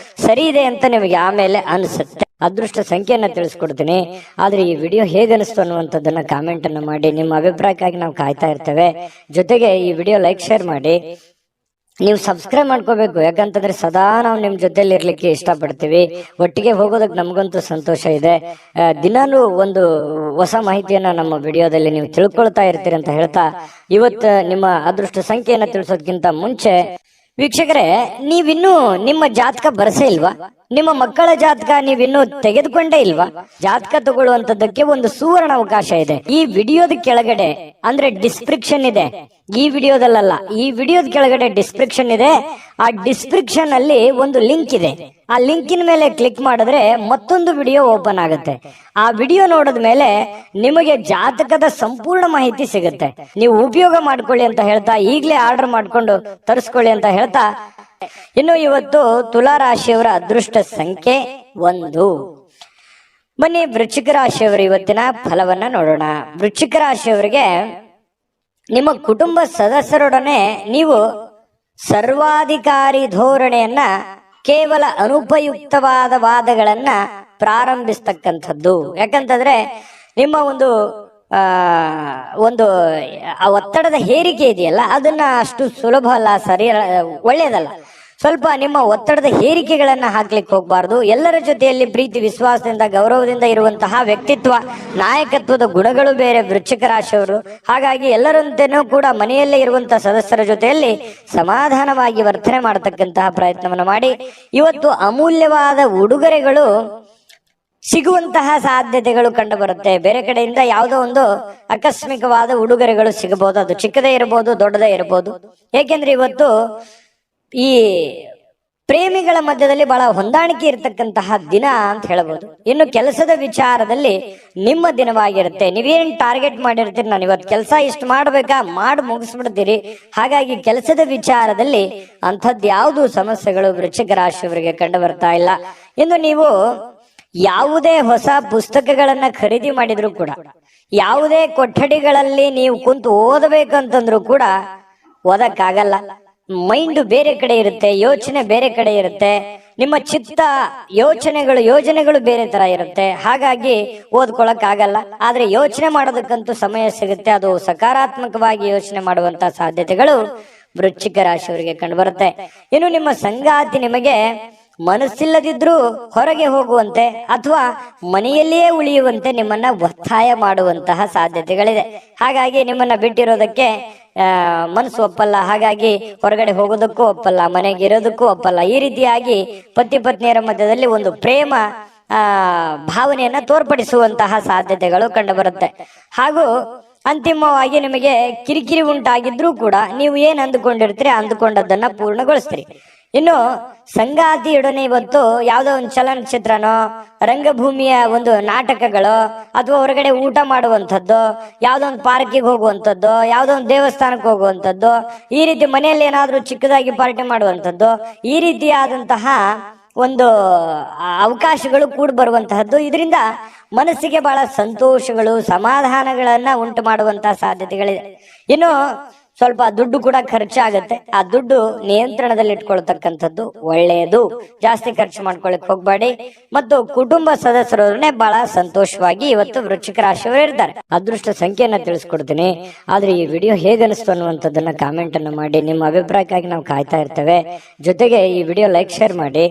ಸರಿ ಇದೆ ಅಂತ ನಿಮಗೆ ಆಮೇಲೆ ಅನಿಸುತ್ತೆ. ಅದೃಷ್ಟ ಸಂಖ್ಯೆಯನ್ನ ತಿಳಿಸ್ಕೊಡ್ತೀನಿ, ಆದ್ರೆ ಈ ವಿಡಿಯೋ ಹೇಗೆ ಅನಿಸ್ತು ಅನ್ನುವಂಥದ್ದನ್ನ ಕಾಮೆಂಟ್ ಅನ್ನ ಮಾಡಿ. ನಿಮ್ಮ ಅಭಿಪ್ರಾಯಕ್ಕಾಗಿ ನಾವು ಕಾಯ್ತಾ ಇರ್ತೇವೆ. ಜೊತೆಗೆ ಈ ವಿಡಿಯೋ ಲೈಕ್ ಶೇರ್ ಮಾಡಿ. ನೀವು ಸಬ್ಸ್ಕ್ರೈಬ್ ಮಾಡ್ಕೋಬೇಕು, ಯಾಕಂತಂದ್ರೆ ಸದಾ ನಾವು ನಿಮ್ ಜೊತೆಲಿ ಇರ್ಲಿಕ್ಕೆ ಇಷ್ಟಪಡ್ತೀವಿ. ಒಟ್ಟಿಗೆ ಹೋಗೋದಕ್ಕೆ ನಮಗಂತೂ ಸಂತೋಷ ಇದೆ. ದಿನಾನು ಒಂದು ಹೊಸ ಮಾಹಿತಿಯನ್ನ ನಮ್ಮ ವಿಡಿಯೋದಲ್ಲಿ ನೀವು ತಿಳ್ಕೊಳ್ತಾ ಇರ್ತೀರಿ ಅಂತ ಹೇಳ್ತಾ, ಇವತ್ತು ನಿಮ್ಮ ಅದೃಷ್ಟ ಸಂಖ್ಯೆಯನ್ನ ತಿಳಿಸೋದಕ್ಕಿಂತ ಮುಂಚೆ ವೀಕ್ಷಕರೇ, ನೀವಿನ್ನೂ ನಿಮ್ಮ ಜಾತಕ ಬರಸೇ ಇಲ್ವಾ? ನಿಮ್ಮ ಮಕ್ಕಳ ಜಾತಕ ನೀವಿನ್ನೂ ತೆಗೆದುಕೊಂಡೇ ಇಲ್ವಾ? ಜಾತಕ ತಗೊಳ್ಳುವಂತದ್ದಕ್ಕೆ ಒಂದು ಸುವರ್ಣ ಅವಕಾಶ ಇದೆ. ಈ ವಿಡಿಯೋದ ಕೆಳಗಡೆ ಅಂದ್ರೆ ಡಿಸ್ಕ್ರಿಪ್ಷನ್ ಇದೆ, ಈ ವಿಡಿಯೋದಲ್ಲ, ಈ ವಿಡಿಯೋದ ಕೆಳಗಡೆ ಡಿಸ್ಕ್ರಿಪ್ಷನ್ ಇದೆ. ಆ ಡಿಸ್ಕ್ರಿಪ್ಷನ್ ಅಲ್ಲಿ ಒಂದು ಲಿಂಕ್ ಇದೆ. ಆ ಲಿಂಕಿನ ಮೇಲೆ ಕ್ಲಿಕ್ ಮಾಡಿದ್ರೆ ಮತ್ತೊಂದು ವಿಡಿಯೋ ಓಪನ್ ಆಗುತ್ತೆ. ಆ ವಿಡಿಯೋ ನೋಡಿದ ಮೇಲೆ ನಿಮಗೆ ಜಾತಕದ ಸಂಪೂರ್ಣ ಮಾಹಿತಿ ಸಿಗುತ್ತೆ. ನೀವು ಉಪಯೋಗ ಮಾಡ್ಕೊಳ್ಳಿ ಅಂತ ಹೇಳ್ತಾ, ಈಗಲೇ ಆರ್ಡರ್ ಮಾಡ್ಕೊಂಡು ತರಿಸ್ಕೊಳ್ಳಿ ಅಂತ ಹೇಳ್ತಾ, ಇನ್ನು ಇವತ್ತು ತುಲಾ ರಾಶಿಯವರ ಅದೃಷ್ಟ ಸಂಖ್ಯೆ 1. ಬನ್ನಿ ವೃಶ್ಚಿಕ ರಾಶಿಯವರ ಇವತ್ತಿನ ಫಲವನ್ನ ನೋಡೋಣ. ವೃಶ್ಚಿಕ ರಾಶಿಯವರಿಗೆ ನಿಮ್ಮ ಕುಟುಂಬ ಸದಸ್ಯರೊಡನೆ ನೀವು ಸರ್ವಾಧಿಕಾರಿ ಧೋರಣೆಯನ್ನ, ಕೇವಲ ಅನುಪಯುಕ್ತವಾದ ವಾದಗಳನ್ನ ಪ್ರಾರಂಭಿಸ್ತಕ್ಕಂಥದ್ದು. ಯಾಕಂತಂದ್ರೆ ನಿಮ್ಮ ಒಂದು ಒತ್ತಡದ ಹೇರಿಕೆ ಇದೆಯಲ್ಲ, ಅದನ್ನ ಅಷ್ಟು ಸುಲಭ ಅಲ್ಲ, ಸರಿ ಒಳ್ಳೇದಲ್ಲ. ಸ್ವಲ್ಪ ನಿಮ್ಮ ಒತ್ತಡದ ಹೇರಿಕೆಗಳನ್ನ ಹಾಕ್ಲಿಕ್ಕೆ ಹೋಗ್ಬಾರ್ದು. ಎಲ್ಲರ ಜೊತೆಯಲ್ಲಿ ಪ್ರೀತಿ, ವಿಶ್ವಾಸದಿಂದ, ಗೌರವದಿಂದ ಇರುವಂತಹ ವ್ಯಕ್ತಿತ್ವ, ನಾಯಕತ್ವದ ಗುಣಗಳು ಬೇರೆ ವೃಶ್ಚಿಕ ರಾಶಿಯವರು. ಹಾಗಾಗಿ ಎಲ್ಲರಂತೆನೂ ಕೂಡ ಮನೆಯಲ್ಲೇ ಇರುವಂತಹ ಸದಸ್ಯರ ಜೊತೆಯಲ್ಲಿ ಸಮಾಧಾನವಾಗಿ ವರ್ತನೆ ಮಾಡತಕ್ಕಂತಹ ಪ್ರಯತ್ನವನ್ನು ಮಾಡಿ. ಇವತ್ತು ಅಮೂಲ್ಯವಾದ ಉಡುಗೊರೆಗಳು ಸಿಗುವಂತಹ ಸಾಧ್ಯತೆಗಳು ಕಂಡು ಬರುತ್ತೆ. ಬೇರೆ ಕಡೆಯಿಂದ ಯಾವುದೋ ಒಂದು ಆಕಸ್ಮಿಕವಾದ ಉಡುಗೊರೆಗಳು ಸಿಗಬಹುದು. ಅದು ಚಿಕ್ಕದೇ ಇರಬಹುದು, ದೊಡ್ಡದೇ ಇರಬಹುದು. ಏಕೆಂದ್ರೆ ಇವತ್ತು ಈ ಪ್ರೇಮಿಗಳ ಮಧ್ಯದಲ್ಲಿ ಬಹಳ ಹೊಂದಾಣಿಕೆ ಇರತಕ್ಕಂತಹ ದಿನ ಅಂತ ಹೇಳಬಹುದು. ಇನ್ನು ಕೆಲಸದ ವಿಚಾರದಲ್ಲಿ ನಿಮ್ಮ ದಿನವಾಗಿರುತ್ತೆ. ನೀವೇನ್ ಟಾರ್ಗೆಟ್ ಮಾಡಿರ್ತೀರಿ, ನಾನು ಇವತ್ತು ಕೆಲಸ ಇಷ್ಟು ಮಾಡ್ಬೇಕಾ, ಮಾಡಿ ಮುಗಿಸ್ಬಿಡ್ತೀರಿ. ಹಾಗಾಗಿ ಕೆಲಸದ ವಿಚಾರದಲ್ಲಿ ಅಂಥದ್ದು ಯಾವುದು ಸಮಸ್ಯೆಗಳು ವೃಶ್ಚಿಕ ರಾಶಿಯವರಿಗೆ ಕಂಡು ಬರ್ತಾ ಇಲ್ಲ. ಇನ್ನು ನೀವು ಯಾವುದೇ ಹೊಸ ಪುಸ್ತಕಗಳನ್ನ ಖರೀದಿ ಮಾಡಿದ್ರು ಕೂಡ, ಯಾವುದೇ ಕೊಠಡಿಗಳಲ್ಲಿ ನೀವು ಕುಂತು ಓದಬೇಕಂತಂದ್ರು ಕೂಡ ಓದಕ್ಕಾಗಲ್ಲ. ಮೈಂಡ್ ಬೇರೆ ಕಡೆ ಇರುತ್ತೆ, ಯೋಚನೆ ಬೇರೆ ಕಡೆ ಇರುತ್ತೆ, ನಿಮ್ಮ ಚಿತ್ತ ಯೋಜನೆಗಳು ಬೇರೆ ತರ ಇರುತ್ತೆ. ಹಾಗಾಗಿ ಓದ್ಕೊಳಕ್ ಆಗಲ್ಲ. ಆದ್ರೆ ಯೋಚನೆ ಮಾಡೋದಕ್ಕಂತೂ ಸಮಯ ಸಿಗುತ್ತೆ. ಅದು ಸಕಾರಾತ್ಮಕವಾಗಿ ಯೋಚನೆ ಮಾಡುವಂತ ಸಾಧ್ಯತೆಗಳು ವೃಶ್ಚಿಕ ರಾಶಿಯವರಿಗೆ ಕಂಡು ಬರುತ್ತೆ. ಇನ್ನು ನಿಮ್ಮ ಸಂಗಾತಿ ನಿಮಗೆ ಮನಸ್ಸಿಲ್ಲದಿದ್ರೂ ಹೊರಗೆ ಹೋಗುವಂತೆ ಅಥವಾ ಮನೆಯಲ್ಲಿಯೇ ಉಳಿಯುವಂತೆ ನಿಮ್ಮನ್ನ ಒತ್ತಾಯ ಮಾಡುವಂತಹ ಸಾಧ್ಯತೆಗಳಿದೆ. ಹಾಗಾಗಿ ನಿಮ್ಮನ್ನ ಬಿಟ್ಟಿರೋದಕ್ಕೆ ಮನಸ್ಸು ಒಪ್ಪಲ್ಲ. ಹಾಗಾಗಿ ಹೊರಗಡೆ ಹೋಗೋದಕ್ಕೂ ಒಪ್ಪಲ್ಲ, ಮನೆಗೆ ಇರೋದಕ್ಕೂ ಒಪ್ಪಲ್ಲ. ಈ ರೀತಿಯಾಗಿ ಪತಿ ಪತ್ನಿಯರ ಮಧ್ಯದಲ್ಲಿ ಒಂದು ಪ್ರೇಮ ಭಾವನೆಯನ್ನ ತೋರ್ಪಡಿಸುವಂತಹ ಸಾಧ್ಯತೆಗಳು ಕಂಡು ಬರುತ್ತೆ. ಹಾಗೂ ಅಂತಿಮವಾಗಿ ನಿಮಗೆ ಕಿರಿಕಿರಿ ಉಂಟಾಗಿದ್ರೂ ಕೂಡ ನೀವು ಏನ್ ಅಂದುಕೊಂಡಿರ್ತೀರಿ ಅಂದುಕೊಂಡದ್ದನ್ನ ಪೂರ್ಣಗೊಳಿಸ್ತೀರಿ. ಇನ್ನು ಸಂಗಾತಿಯೊಡನೆ ಇವತ್ತು ಯಾವುದೋ ಒಂದು ಚಲನಚಿತ್ರನೋ, ರಂಗಭೂಮಿಯ ಒಂದು ನಾಟಕಗಳು, ಅಥವಾ ಹೊರಗಡೆ ಊಟ ಮಾಡುವಂಥದ್ದು, ಯಾವುದೋ ಒಂದು ಪಾರ್ಕಿಗೆ ಹೋಗುವಂಥದ್ದು, ಯಾವುದೋ ಒಂದು ದೇವಸ್ಥಾನಕ್ಕೆ ಹೋಗುವಂಥದ್ದು, ಈ ರೀತಿ ಮನೆಯಲ್ಲಿ ಏನಾದ್ರೂ ಚಿಕ್ಕದಾಗಿ ಪಾರ್ಟಿ ಮಾಡುವಂಥದ್ದು, ಈ ರೀತಿಯಾದಂತಹ ಒಂದು ಅವಕಾಶಗಳು ಕೂಡ ಬರುವಂತಹದ್ದು. ಇದರಿಂದ ಮನಸ್ಸಿಗೆ ಬಹಳ ಸಂತೋಷಗಳು, ಸಮಾಧಾನಗಳನ್ನ ಉಂಟು ಮಾಡುವಂತಹ ಸಾಧ್ಯತೆಗಳಿದೆ. ಇನ್ನು ಸ್ವಲ್ಪ ದುಡ್ಡು ಕೂಡ ಖರ್ಚಾಗುತ್ತೆ. ಆ ದುಡ್ಡು ನಿಯಂತ್ರಣದಲ್ಲಿ ಇಟ್ಕೊಳ್ತಕ್ಕಂಥದ್ದು ಒಳ್ಳೆಯದು. ಜಾಸ್ತಿ ಖರ್ಚು ಮಾಡ್ಕೊಳಕ್ ಹೋಗ್ಬೇಡಿ. ಮತ್ತು ಕುಟುಂಬ ಸದಸ್ಯರೇ ಬಹಳ ಸಂತೋಷವಾಗಿ ಇವತ್ತು ವೃಶ್ಚಿಕ ರಾಶಿಯವರು ಇರ್ತಾರೆ. ಅದೃಷ್ಟ ಸಂಖ್ಯೆಯನ್ನ ತಿಳಿಸ್ಕೊಡ್ತೀನಿ, ಆದ್ರೆ ಈ ವಿಡಿಯೋ ಹೇಗೆ ಅನಿಸ್ತು ಅನ್ನುವಂಥದ್ದನ್ನ ಕಾಮೆಂಟ್ ಅನ್ನು ಮಾಡಿ. ನಿಮ್ಮ ಅಭಿಪ್ರಾಯಕ್ಕಾಗಿ ನಾವು ಕಾಯ್ತಾ ಇರ್ತೇವೆ. ಜೊತೆಗೆ ಈ ವಿಡಿಯೋ ಲೈಕ್ ಶೇರ್ ಮಾಡಿ.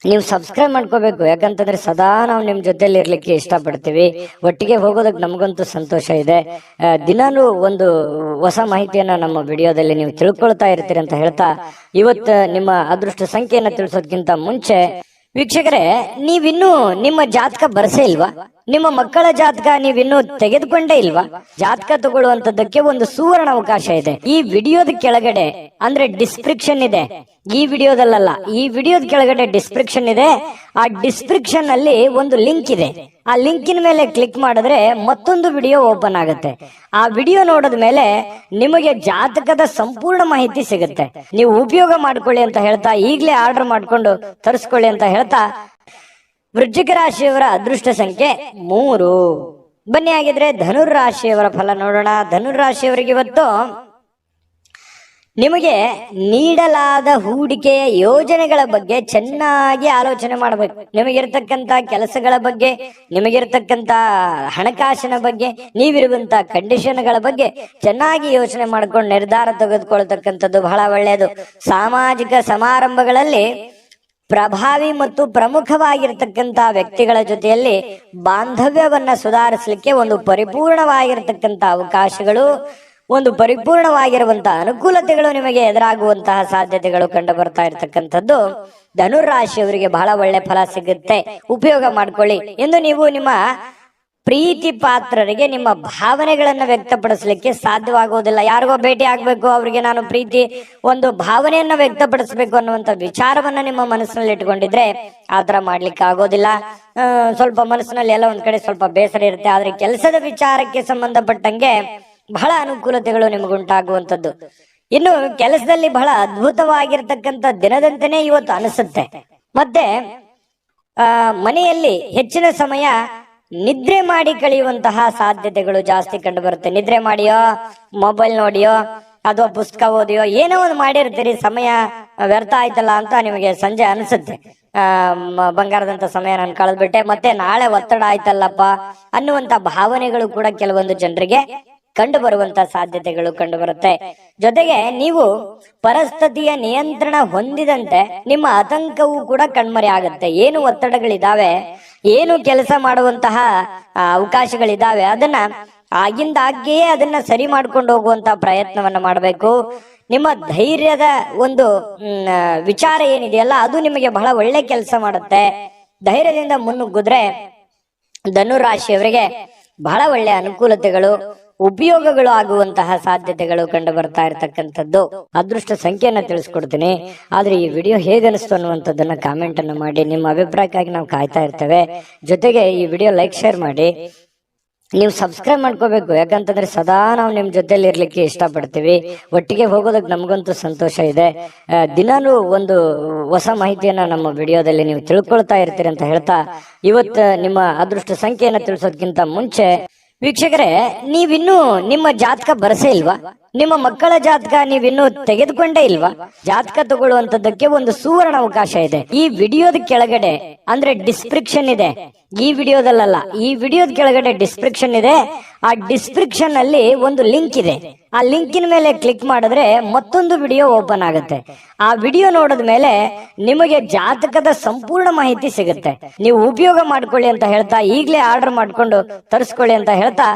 ನೀವು ಸಬ್ಸ್ಕ್ರೈಬ್ ಮಾಡ್ಕೋಬೇಕು, ಯಾಕಂತಂದ್ರೆ ಸದಾ ನಾವು ನಿಮ್ ಜೊತೆಲಿ ಇರ್ಲಿಕ್ಕೆ ಇಷ್ಟಪಡ್ತೀವಿ. ಒಟ್ಟಿಗೆ ಹೋಗೋದಕ್ಕೆ ನಮಗಂತೂ ಸಂತೋಷ ಇದೆ. ದಿನಾನು ಒಂದು ಹೊಸ ಮಾಹಿತಿಯನ್ನ ನಮ್ಮ ವಿಡಿಯೋದಲ್ಲಿ ನೀವು ತಿಳ್ಕೊಳ್ತಾ ಇರ್ತೀರಿ ಅಂತ ಹೇಳ್ತಾ, ಇವತ್ತು ನಿಮ್ಮ ಅದೃಷ್ಟ ಸಂಖ್ಯೆಯನ್ನ ತಿಳಿಸೋದಕ್ಕಿಂತ ಮುಂಚೆ ವೀಕ್ಷಕರೇ, ನೀವಿನ್ನೂ ನಿಮ್ಮ ಜಾತಕ ಬರಸೇ ಇಲ್ವಾ? ನಿಮ್ಮ ಮಕ್ಕಳ ಜಾತಕ ನೀವಿನ್ನೂ ತೆಗೆದುಕೊಂಡೇ ಇಲ್ವಾ? ಜಾತಕ ತಗೊಳ್ಳುವಂತದ್ದಕ್ಕೆ ಒಂದು ಸುವರ್ಣ ಅವಕಾಶ ಇದೆ. ಈ ವಿಡಿಯೋದ ಕೆಳಗಡೆ ಅಂದ್ರೆ ಡಿಸ್ಕ್ರಿಪ್ಷನ್ ಇದೆ, ಈ ವಿಡಿಯೋದಲ್ಲ, ಈ ವಿಡಿಯೋದ ಕೆಳಗಡೆ ಡಿಸ್ಕ್ರಿಪ್ಷನ್ ಇದೆ. ಆ ಡಿಸ್ಕ್ರಿಪ್ಷನ್ ಅಲ್ಲಿ ಒಂದು ಲಿಂಕ್ ಇದೆ. ಆ ಲಿಂಕಿನ ಮೇಲೆ ಕ್ಲಿಕ್ ಮಾಡಿದ್ರೆ ಮತ್ತೊಂದು ವಿಡಿಯೋ ಓಪನ್ ಆಗುತ್ತೆ. ಆ ವಿಡಿಯೋ ನೋಡಿದ ಮೇಲೆ ನಿಮಗೆ ಜಾತಕದ ಸಂಪೂರ್ಣ ಮಾಹಿತಿ ಸಿಗುತ್ತೆ. ನೀವು ಉಪಯೋಗ ಮಾಡ್ಕೊಳ್ಳಿ ಅಂತ ಹೇಳ್ತಾ, ಈಗಲೇ ಆರ್ಡರ್ ಮಾಡ್ಕೊಂಡು ತರಿಸ್ಕೊಳ್ಳಿ ಅಂತ ಹೇಳ್ತಾ, ವೃಶ್ಚಿಕ ರಾಶಿಯವರ ಅದೃಷ್ಟ ಸಂಖ್ಯೆ 3. ಬನ್ನಿ ಹಾಗಿದ್ರೆ ಧನುರ್ ರಾಶಿಯವರ ಫಲ ನೋಡೋಣ. ಧನುರ್ ರಾಶಿಯವರಿಗೆ ಇವತ್ತು ನಿಮಗೆ ನೀಡಲಾದ ಹೂಡಿಕೆಯ ಯೋಜನೆಗಳ ಬಗ್ಗೆ ಚೆನ್ನಾಗಿ ಆಲೋಚನೆ ಮಾಡಬೇಕು. ನಿಮಗಿರ್ತಕ್ಕಂತ ಕೆಲಸಗಳ ಬಗ್ಗೆ, ನಿಮಗಿರ್ತಕ್ಕಂತ ಹಣಕಾಸಿನ ಬಗ್ಗೆ, ನೀವಿರುವಂತ ಕಂಡೀಷನ್ಗಳ ಬಗ್ಗೆ ಚೆನ್ನಾಗಿ ಯೋಚನೆ ಮಾಡ್ಕೊಂಡು ನಿರ್ಧಾರ ತೆಗೆದುಕೊಳ್ತಕ್ಕಂಥದ್ದು ಬಹಳ ಒಳ್ಳೆಯದು. ಸಾಮಾಜಿಕ ಸಮಾರಂಭಗಳಲ್ಲಿ ಪ್ರಭಾವಿ ಮತ್ತು ಪ್ರಮುಖವಾಗಿರ್ತಕ್ಕಂಥ ವ್ಯಕ್ತಿಗಳ ಜೊತೆಯಲ್ಲಿ ಬಾಂಧವ್ಯವನ್ನ ಸುಧಾರಿಸಲಿಕ್ಕೆ ಒಂದು ಪರಿಪೂರ್ಣವಾಗಿರ್ತಕ್ಕಂಥ ಅವಕಾಶಗಳು, ಒಂದು ಪರಿಪೂರ್ಣವಾಗಿರುವಂತಹ ಅನುಕೂಲತೆಗಳು ನಿಮಗೆ ಎದುರಾಗುವಂತಹ ಸಾಧ್ಯತೆಗಳು ಕಂಡು ಬರ್ತಾ ಇರತಕ್ಕಂಥದ್ದು ಧನುರ್ ರಾಶಿಯವರಿಗೆ ಬಹಳ ಒಳ್ಳೆ ಫಲ ಸಿಗುತ್ತೆ. ಉಪಯೋಗ ಮಾಡ್ಕೊಳ್ಳಿ. ಎಂದು ನೀವು ನಿಮ್ಮ ಪ್ರೀತಿ ಪಾತ್ರರಿಗೆ ನಿಮ್ಮ ಭಾವನೆಗಳನ್ನ ವ್ಯಕ್ತಪಡಿಸಲಿಕ್ಕೆ ಸಾಧ್ಯವಾಗುವುದಿಲ್ಲ. ಯಾರಿಗೋ ಭೇಟಿ ಆಗ್ಬೇಕು, ಅವರಿಗೆ ನಾನು ಪ್ರೀತಿ ಒಂದು ಭಾವನೆಯನ್ನ ವ್ಯಕ್ತಪಡಿಸಬೇಕು ಅನ್ನುವಂತ ವಿಚಾರವನ್ನ ನಿಮ್ಮ ಮನಸ್ಸಿನಲ್ಲಿ ಇಟ್ಕೊಂಡಿದ್ರೆ ಆತರ ಮಾಡ್ಲಿಕ್ಕೆ ಆಗೋದಿಲ್ಲ. ಸ್ವಲ್ಪ ಮನಸ್ಸಿನಲ್ಲಿ ಎಲ್ಲ ಒಂದ್ ಕಡೆ ಸ್ವಲ್ಪ ಬೇಸರ ಇರುತ್ತೆ. ಆದ್ರೆ ಕೆಲಸದ ವಿಚಾರಕ್ಕೆ ಸಂಬಂಧಪಟ್ಟಂಗೆ ಬಹಳ ಅನುಕೂಲತೆಗಳು ನಿಮಗುಂಟಾಗುವಂಥದ್ದು. ಇನ್ನು ಕೆಲಸದಲ್ಲಿ ಬಹಳ ಅದ್ಭುತವಾಗಿರ್ತಕ್ಕಂಥ ದಿನದಂತೆಯೇ ಇವತ್ತು ಅನಿಸುತ್ತೆ. ಮತ್ತೆ ಮನೆಯಲ್ಲಿ ಹೆಚ್ಚಿನ ಸಮಯ ನಿದ್ರೆ ಮಾಡಿ ಕಳೆಯುವಂತಹ ಸಾಧ್ಯತೆಗಳು ಜಾಸ್ತಿ ಕಂಡು ಬರುತ್ತೆ. ನಿದ್ರೆ ಮಾಡಿಯೋ, ಮೊಬೈಲ್ ನೋಡಿಯೋ, ಅಥವಾ ಪುಸ್ತಕ ಓದಿಯೋ, ಏನೋ ಒಂದು ಮಾಡಿರ್ತೀರಿ, ಸಮಯ ವ್ಯರ್ಥ ಆಯ್ತಲ್ಲ ಅಂತ ನಿಮಗೆ ಸಂಜೆ ಅನಿಸುತ್ತೆ. ಬಂಗಾರದಂತ ಸಮಯ ನಾನು ಕಳೆದ್ಬಿಟ್ಟೆ, ಮತ್ತೆ ನಾಳೆ ಒತ್ತಡ ಆಯ್ತಲ್ಲಪ್ಪ ಅನ್ನುವಂತ ಭಾವನೆಗಳು ಕೂಡ ಕೆಲವೊಂದು ಜನರಿಗೆ ಕಂಡು ಬರುವಂತ ಸಾಧ್ಯತೆಗಳು ಕಂಡು ಬರುತ್ತೆ. ಜೊತೆಗೆ ನೀವು ಪರಿಸ್ಥಿತಿಯ ನಿಯಂತ್ರಣ ಹೊಂದಿದಂತೆ ನಿಮ್ಮ ಆತಂಕವೂ ಕೂಡ ಕಣ್ಮರೆ ಆಗುತ್ತೆ. ಏನು ಒತ್ತಡಗಳಿದಾವೆ, ಏನು ಕೆಲಸ ಮಾಡುವಂತಹ ಅವಕಾಶಗಳಿದಾವೆ, ಅದನ್ನ ಆಗಿಂದಾಗ್ಯೇ ಅದನ್ನ ಸರಿ ಮಾಡ್ಕೊಂಡು ಹೋಗುವಂತ ಪ್ರಯತ್ನವನ್ನ ಮಾಡಬೇಕು. ನಿಮ್ಮ ಧೈರ್ಯದ ಒಂದು ವಿಚಾರ ಏನಿದೆಯಲ್ಲ, ಅದು ನಿಮಗೆ ಬಹಳ ಒಳ್ಳೆ ಕೆಲಸ ಮಾಡುತ್ತೆ. ಧೈರ್ಯದಿಂದ ಮುನ್ನುಗ್ಗಿದ್ರೆ ಧನುರ್ ರಾಶಿಯವರಿಗೆ ಬಹಳ ಒಳ್ಳೆ ಅನುಕೂಲತೆಗಳು, ಉಪಯೋಗಗಳು ಆಗುವಂತಹ ಸಾಧ್ಯತೆಗಳು ಕಂಡು ಬರ್ತಾ ಇರತಕ್ಕಂಥದ್ದು. ಅದೃಷ್ಟ ಸಂಖ್ಯೆಯನ್ನ ತಿಳಿಸ್ಕೊಡ್ತೀನಿ. ಆದ್ರೆ ಈ ವಿಡಿಯೋ ಹೇಗನಿಸ್ತು ಅನ್ನುವಂಥದ್ದನ್ನ ಕಾಮೆಂಟ್ ಅನ್ನು ಮಾಡಿ. ನಿಮ್ಮ ಅಭಿಪ್ರಾಯಕ್ಕಾಗಿ ನಾವು ಕಾಯ್ತಾ ಇರ್ತೇವೆ. ಜೊತೆಗೆ ಈ ವಿಡಿಯೋ ಲೈಕ್, ಶೇರ್ ಮಾಡಿ. ನೀವು ಸಬ್ಸ್ಕ್ರೈಬ್ ಮಾಡ್ಕೋಬೇಕು. ಯಾಕಂತಂದ್ರೆ ಸದಾ ನಾವು ನಿಮ್ ಜೊತೆಲಿ ಇರ್ಲಿಕ್ಕೆ ಇಷ್ಟಪಡ್ತೀವಿ. ಒಟ್ಟಿಗೆ ಹೋಗೋದಕ್ಕೆ ನಮಗಂತೂ ಸಂತೋಷ ಇದೆ. ದಿನಾನು ಒಂದು ಹೊಸ ಮಾಹಿತಿಯನ್ನ ನಮ್ಮ ವಿಡಿಯೋದಲ್ಲಿ ನೀವು ತಿಳ್ಕೊಳ್ತಾ ಇರ್ತೀರಿ ಅಂತ ಹೇಳ್ತಾ, ಇವತ್ತು ನಿಮ್ಮ ಅದೃಷ್ಟ ಸಂಖ್ಯೆಯನ್ನ ತಿಳಿಸೋದಕ್ಕಿಂತ ಮುಂಚೆ ವೀಕ್ಷಕರೇ, ನೀವಿನ್ನೂ ನಿಮ್ಮ ಜಾತಕ ಬರಸೇ ಇಲ್ವಾ? ನಿಮ್ಮ ಮಕ್ಕಳ ಜಾತಕ ನೀವಿನ್ನೂ ತೆಗೆದುಕೊಂಡೇ ಇಲ್ವಾ? ಜಾತಕ ತಗೊಳ್ಳುವಂತದ್ದಕ್ಕೆ ಒಂದು ಸುವರ್ಣ ಅವಕಾಶ ಇದೆ. ಈ ವಿಡಿಯೋದ ಕೆಳಗಡೆ ಅಂದ್ರೆ ಡಿಸ್ಕ್ರಿಪ್ಷನ್ ಇದೆ. ಈ ವಿಡಿಯೋದಲ್ಲ, ಈ ವಿಡಿಯೋದ ಕೆಳಗಡೆ ಡಿಸ್ಕ್ರಿಪ್ಷನ್ ಇದೆ. ಆ ಡಿಸ್ಕ್ರಿಪ್ಷನ್ ಅಲ್ಲಿ ಒಂದು ಲಿಂಕ್ ಇದೆ. ಆ ಲಿಂಕಿನ ಮೇಲೆ ಕ್ಲಿಕ್ ಮಾಡಿದ್ರೆ ಮತ್ತೊಂದು ವಿಡಿಯೋ ಓಪನ್ ಆಗುತ್ತೆ. ಆ ವಿಡಿಯೋ ನೋಡಿದ ಮೇಲೆ ನಿಮಗೆ ಜಾತಕದ ಸಂಪೂರ್ಣ ಮಾಹಿತಿ ಸಿಗುತ್ತೆ. ನೀವು ಉಪಯೋಗ ಮಾಡ್ಕೊಳ್ಳಿ ಅಂತ ಹೇಳ್ತಾ, ಈಗಲೇ ಆರ್ಡರ್ ಮಾಡ್ಕೊಂಡು ತರಿಸ್ಕೊಳ್ಳಿ ಅಂತ ಹೇಳ್ತಾ,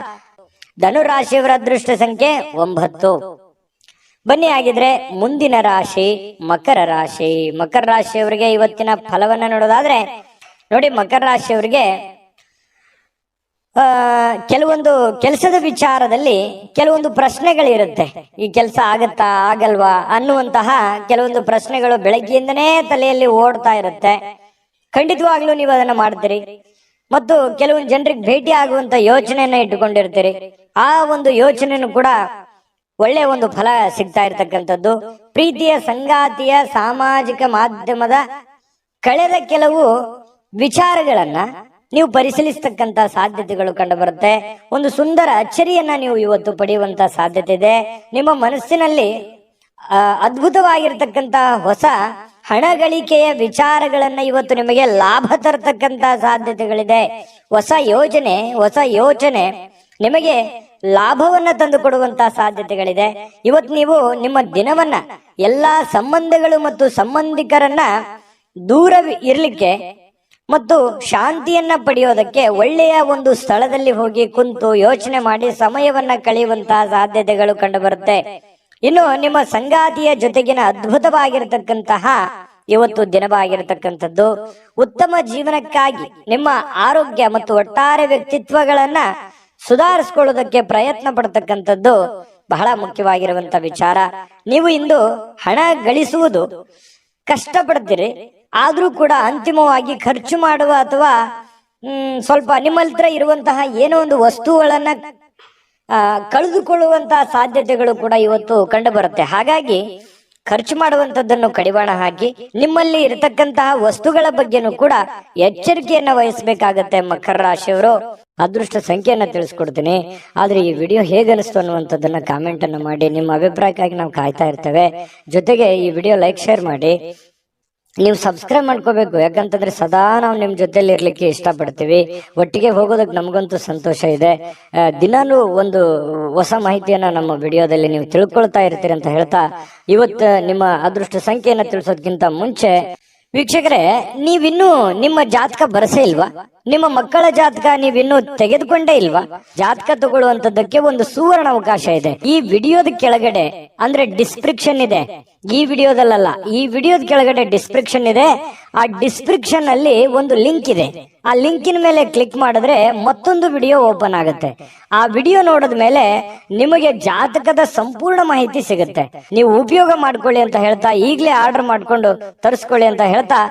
ಧನುರ್ ರಾಶಿಯವರ ಅದೃಷ್ಟ ಸಂಖ್ಯೆ 9. ಬನ್ನಿ ಹಾಗಿದ್ರೆ ಮುಂದಿನ ರಾಶಿ ಮಕರ ರಾಶಿ. ಮಕರ ರಾಶಿಯವರಿಗೆ ಇವತ್ತಿನ ಫಲವನ್ನ ನೋಡೋದಾದ್ರೆ ನೋಡಿ, ಮಕರ ರಾಶಿಯವರಿಗೆ ಕೆಲವೊಂದು ಕೆಲಸದ ವಿಚಾರದಲ್ಲಿ ಕೆಲವೊಂದು ಪ್ರಶ್ನೆಗಳಿರುತ್ತೆ. ಈ ಕೆಲಸ ಆಗತ್ತಾ ಆಗಲ್ವಾ ಅನ್ನುವಂತಹ ಕೆಲವೊಂದು ಪ್ರಶ್ನೆಗಳು ಬೆಳಗ್ಗೆಯಿಂದನೇ ತಲೆಯಲ್ಲಿ ಓಡ್ತಾ ಇರುತ್ತೆ. ಖಂಡಿತವಾಗ್ಲೂ ನೀವು ಅದನ್ನ ಮಾಡ್ತೀರಿ. ಮತ್ತು ಕೆಲವೊಂದು ಜನರಿಗೆ ಭೇಟಿ ಆಗುವಂತ ಯೋಚನೆಯನ್ನ ಇಟ್ಟುಕೊಂಡಿರ್ತೀರಿ. ಆ ಒಂದು ಯೋಚನೆನೂ ಕೂಡ ಒಳ್ಳೆ ಒಂದು ಫಲ ಸಿಗ್ತಾ ಇರ್ತಕ್ಕಂಥದ್ದು. ಪ್ರೀತಿಯ ಸಂಗಾತಿಯ ಸಾಮಾಜಿಕ ಮಾಧ್ಯಮದ ಕಳೆದ ಕೆಲವು ವಿಚಾರಗಳನ್ನ ನೀವು ಪರಿಶೀಲಿಸತಕ್ಕಂತ ಸಾಧ್ಯತೆಗಳು ಕಂಡು ಬರುತ್ತೆ. ಒಂದು ಸುಂದರ ಅಚ್ಚರಿಯನ್ನ ನೀವು ಇವತ್ತು ಪಡೆಯುವಂತ ಸಾಧ್ಯತೆ ಇದೆ. ನಿಮ್ಮ ಮನಸ್ಸಿನಲ್ಲಿ ಅದ್ಭುತವಾಗಿರ್ತಕ್ಕಂತ ಹೊಸ ಹಣ ಗಳಿಕೆಯ ವಿಚಾರಗಳನ್ನ ಇವತ್ತು ನಿಮಗೆ ಲಾಭ ತರತಕ್ಕಂತ ಸಾಧ್ಯತೆಗಳಿದೆ. ಹೊಸ ಯೋಚನೆ ನಿಮಗೆ ಲಾಭವನ್ನ ತಂದು ಕೊಡುವಂತ ಸಾಧ್ಯತೆಗಳಿದೆ. ಇವತ್ತು ನೀವು ನಿಮ್ಮ ದಿನವನ್ನ ಎಲ್ಲಾ ಸಂಬಂಧಗಳು ಮತ್ತು ಸಂಬಂಧಿಕರನ್ನ ದೂರ ಇರ್ಲಿಕ್ಕೆ ಮತ್ತು ಶಾಂತಿಯನ್ನ ಪಡೆಯೋದಕ್ಕೆ ಒಳ್ಳೆಯ ಒಂದು ಸ್ಥಳದಲ್ಲಿ ಹೋಗಿ ಕುಂತು ಯೋಚನೆ ಮಾಡಿ ಸಮಯವನ್ನ ಕಳೆಯುವಂತಹ ಸಾಧ್ಯತೆಗಳು ಕಂಡು ಬರುತ್ತೆ. ಇನ್ನು ನಿಮ್ಮ ಸಂಗಾತಿಯ ಜೊತೆಗಿನ ಅದ್ಭುತವಾಗಿರತಕ್ಕಂತಹ ಇವತ್ತು ದಿನವಾಗಿರತಕ್ಕಂಥದ್ದು. ಉತ್ತಮ ಜೀವನಕ್ಕಾಗಿ ನಿಮ್ಮ ಆರೋಗ್ಯ ಮತ್ತು ಒಟ್ಟಾರೆ ವ್ಯಕ್ತಿತ್ವಗಳನ್ನ ಸುಧಾರಿಸಿಕೊಳ್ಳೋದಕ್ಕೆ ಪ್ರಯತ್ನ ಪಡ್ತಕ್ಕಂಥದ್ದು ಬಹಳ ಮುಖ್ಯವಾಗಿರುವಂತ ವಿಚಾರ. ನೀವು ಇಂದು ಹಣ ಗಳಿಸುವುದು ಕಷ್ಟಪಡ್ತೀರಿ, ಆದ್ರೂ ಕೂಡ ಅಂತಿಮವಾಗಿ ಖರ್ಚು ಮಾಡುವ ಅಥವಾ ಸ್ವಲ್ಪ ನಿಮ್ಮ ಹತ್ರ ಇರುವಂತಹ ಏನೋ ಒಂದು ವಸ್ತುಗಳನ್ನ ಕಳೆದುಕೊಳ್ಳುವಂತಹ ಸಾಧ್ಯತೆಗಳು ಕೂಡ ಇವತ್ತು ಕಂಡು ಬರುತ್ತೆ. ಹಾಗಾಗಿ ಖರ್ಚು ಮಾಡುವಂತದ್ದನ್ನು ಕಡಿವಾಣ ಹಾಕಿ ನಿಮ್ಮಲ್ಲಿ ಇರತಕ್ಕಂತಹ ವಸ್ತುಗಳ ಬಗ್ಗೆನೂ ಕೂಡ ಎಚ್ಚರಿಕೆಯನ್ನ ವಹಿಸಬೇಕಾಗತ್ತೆ ಮಕರ ರಾಶಿಯವರು. ಅದೃಷ್ಟ ಸಂಖ್ಯೆಯನ್ನ ತಿಳಿಸ್ಕೊಡ್ತೀನಿ. ಆದ್ರೆ ಈ ವಿಡಿಯೋ ಹೇಗನಿಸ್ತು ಅನ್ನುವಂಥದ್ದನ್ನ ಕಾಮೆಂಟ್ ಅನ್ನ ಮಾಡಿ. ನಿಮ್ಮ ಅಭಿಪ್ರಾಯಕ್ಕಾಗಿ ನಾವು ಕಾಯ್ತಾ ಇರ್ತೇವೆ. ಜೊತೆಗೆ ಈ ವಿಡಿಯೋ ಲೈಕ್ ಶೇರ್ ಮಾಡಿ. ನೀವು ಸಬ್ಸ್ಕ್ರೈಬ್ ಮಾಡ್ಕೋಬೇಕು, ಯಾಕಂತಂದ್ರೆ ಸದಾ ನಾವು ನಿಮ್ ಜೊತೆಲಿ ಇರ್ಲಿಕ್ಕೆ ಇಷ್ಟಪಡ್ತೀವಿ. ಒಟ್ಟಿಗೆ ಹೋಗೋದಕ್ಕೆ ನಮಗಂತೂ ಸಂತೋಷ ಇದೆ. ದಿನಾನು ಒಂದು ಹೊಸ ಮಾಹಿತಿಯನ್ನ ನಮ್ಮ ವಿಡಿಯೋದಲ್ಲಿ ನೀವು ತಿಳ್ಕೊಳ್ತಾ ಇರ್ತೀರಿ ಅಂತ ಹೇಳ್ತಾ, ಇವತ್ತು ನಿಮ್ಮ ಅದೃಷ್ಟ ಸಂಖ್ಯೆಯನ್ನ ತಿಳಿಸೋದಕ್ಕಿಂತ ಮುಂಚೆ ವೀಕ್ಷಕರೇ, ನೀವಿನ್ನೂ ನಿಮ್ಮ ಜಾತಕ ಬರಸೇ ಇಲ್ವಾ? ನಿಮ್ಮ ಮಕ್ಕಳ ಜಾತಕ ನೀವಿನ್ನೂ ತೆಗೆದುಕೊಂಡೇ ಇಲ್ವಾ? ಜಾತಕ ತಗೊಳ್ಳುವಂತದ್ದಕ್ಕೆ ಒಂದು ಸುವರ್ಣ ಅವಕಾಶ ಇದೆ. ಈ ವಿಡಿಯೋದ ಕೆಳಗಡೆ ಅಂದ್ರೆ ಡಿಸ್ಕ್ರಿಪ್ಷನ್ ಇದೆ. ಈ ವಿಡಿಯೋದಲ್ಲ, ಈ ವಿಡಿಯೋದ ಕೆಳಗಡೆ ಡಿಸ್ಕ್ರಿಪ್ಷನ್ ಇದೆ. ಆ ಡಿಸ್ಕ್ರಿಪ್ಷನ್ ಅಲ್ಲಿ ಒಂದು ಲಿಂಕ್ ಇದೆ. ಆ ಲಿಂಕಿನ ಮೇಲೆ ಕ್ಲಿಕ್ ಮಾಡಿದ್ರೆ ಮತ್ತೊಂದು ವಿಡಿಯೋ ಓಪನ್ ಆಗುತ್ತೆ. ಆ ವಿಡಿಯೋ ನೋಡಿದ ಮೇಲೆ ನಿಮಗೆ ಜಾತಕದ ಸಂಪೂರ್ಣ ಮಾಹಿತಿ ಸಿಗುತ್ತೆ. ನೀವು ಉಪಯೋಗ ಮಾಡ್ಕೊಳ್ಳಿ ಅಂತ ಹೇಳ್ತಾ, ಈಗಲೇ ಆರ್ಡರ್ ಮಾಡ್ಕೊಂಡು ತರಿಸ್ಕೊಳ್ಳಿ ಅಂತ ಹೇಳ್ತಾ,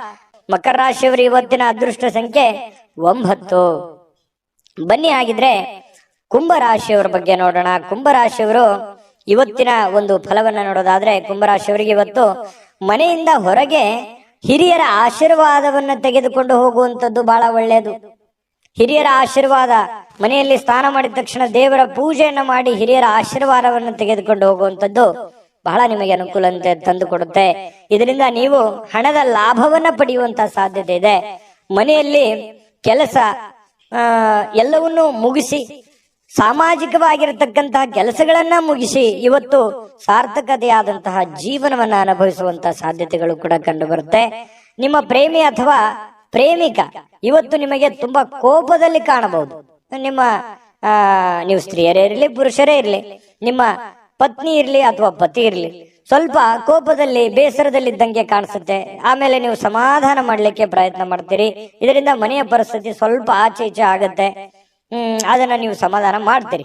ಮಕರ ರಾಶಿಯವರು ಇವತ್ತಿನ ಅದೃಷ್ಟ ಸಂಖ್ಯೆ 9. ಬನ್ನಿ ಹಾಗಿದ್ರೆ ಕುಂಭರಾಶಿಯವರ ಬಗ್ಗೆ ನೋಡೋಣ. ಕುಂಭರಾಶಿಯವರು ಇವತ್ತಿನ ಒಂದು ಫಲವನ್ನ ನೋಡೋದಾದ್ರೆ, ಕುಂಭರಾಶಿಯವರಿಗೆ ಇವತ್ತು ಮನೆಯಿಂದ ಹೊರಗೆ ಹಿರಿಯರ ಆಶೀರ್ವಾದವನ್ನ ತೆಗೆದುಕೊಂಡು ಹೋಗುವಂತದ್ದು ಬಹಳ ಒಳ್ಳೆಯದು. ಹಿರಿಯರ ಆಶೀರ್ವಾದ, ಮನೆಯಲ್ಲಿ ಸ್ನಾನ ಮಾಡಿದ ತಕ್ಷಣ ದೇವರ ಪೂಜೆಯನ್ನ ಮಾಡಿ ಹಿರಿಯರ ಆಶೀರ್ವಾದವನ್ನು ತೆಗೆದುಕೊಂಡು ಹೋಗುವಂತದ್ದು ಬಹಳ ನಿಮಗೆ ಅನುಕೂಲ ತಂದು ಕೊಡುತ್ತೆ. ಇದರಿಂದ ನೀವು ಹಣದ ಲಾಭವನ್ನ ಪಡೆಯುವಂತ ಸಾಧ್ಯತೆ ಇದೆ. ಮನೆಯಲ್ಲಿ ಕೆಲಸ ಎಲ್ಲವನ್ನೂ ಮುಗಿಸಿ, ಸಾಮಾಜಿಕವಾಗಿರತಕ್ಕಂತಹ ಕೆಲಸಗಳನ್ನ ಮುಗಿಸಿ ಇವತ್ತು ಸಾರ್ಥಕತೆಯಾದಂತಹ ಜೀವನವನ್ನ ಅನುಭವಿಸುವಂತಹ ಸಾಧ್ಯತೆಗಳು ಕೂಡ ಕಂಡು ಬರುತ್ತೆ. ನಿಮ್ಮ ಪ್ರೇಮಿ ಅಥವಾ ಪ್ರೇಮಿಕ ಇವತ್ತು ನಿಮಗೆ ತುಂಬಾ ಕೋಪದಲ್ಲಿ ಕಾಣಬಹುದು. ನಿಮ್ಮ ನೀವು ಸ್ತ್ರೀಯರೇ ಇರಲಿ ಪುರುಷರೇ ಇರಲಿ, ನಿಮ್ಮ ಪತ್ನಿ ಇರ್ಲಿ ಅಥವಾ ಪತಿ ಇರ್ಲಿ, ಸ್ವಲ್ಪ ಕೋಪದಲ್ಲಿ ಬೇಸರದಲ್ಲಿದ್ದಂಗೆ ಕಾಣಿಸುತ್ತೆ. ಆಮೇಲೆ ನೀವು ಸಮಾಧಾನ ಮಾಡ್ಲಿಕ್ಕೆ ಪ್ರಯತ್ನ ಮಾಡ್ತೀರಿ. ಇದರಿಂದ ಮನೆಯ ಪರಿಸ್ಥಿತಿ ಸ್ವಲ್ಪ ಆಚೆ ಈಚೆ ಆಗತ್ತೆ. ಅದನ್ನ ನೀವು ಸಮಾಧಾನ ಮಾಡ್ತೀರಿ.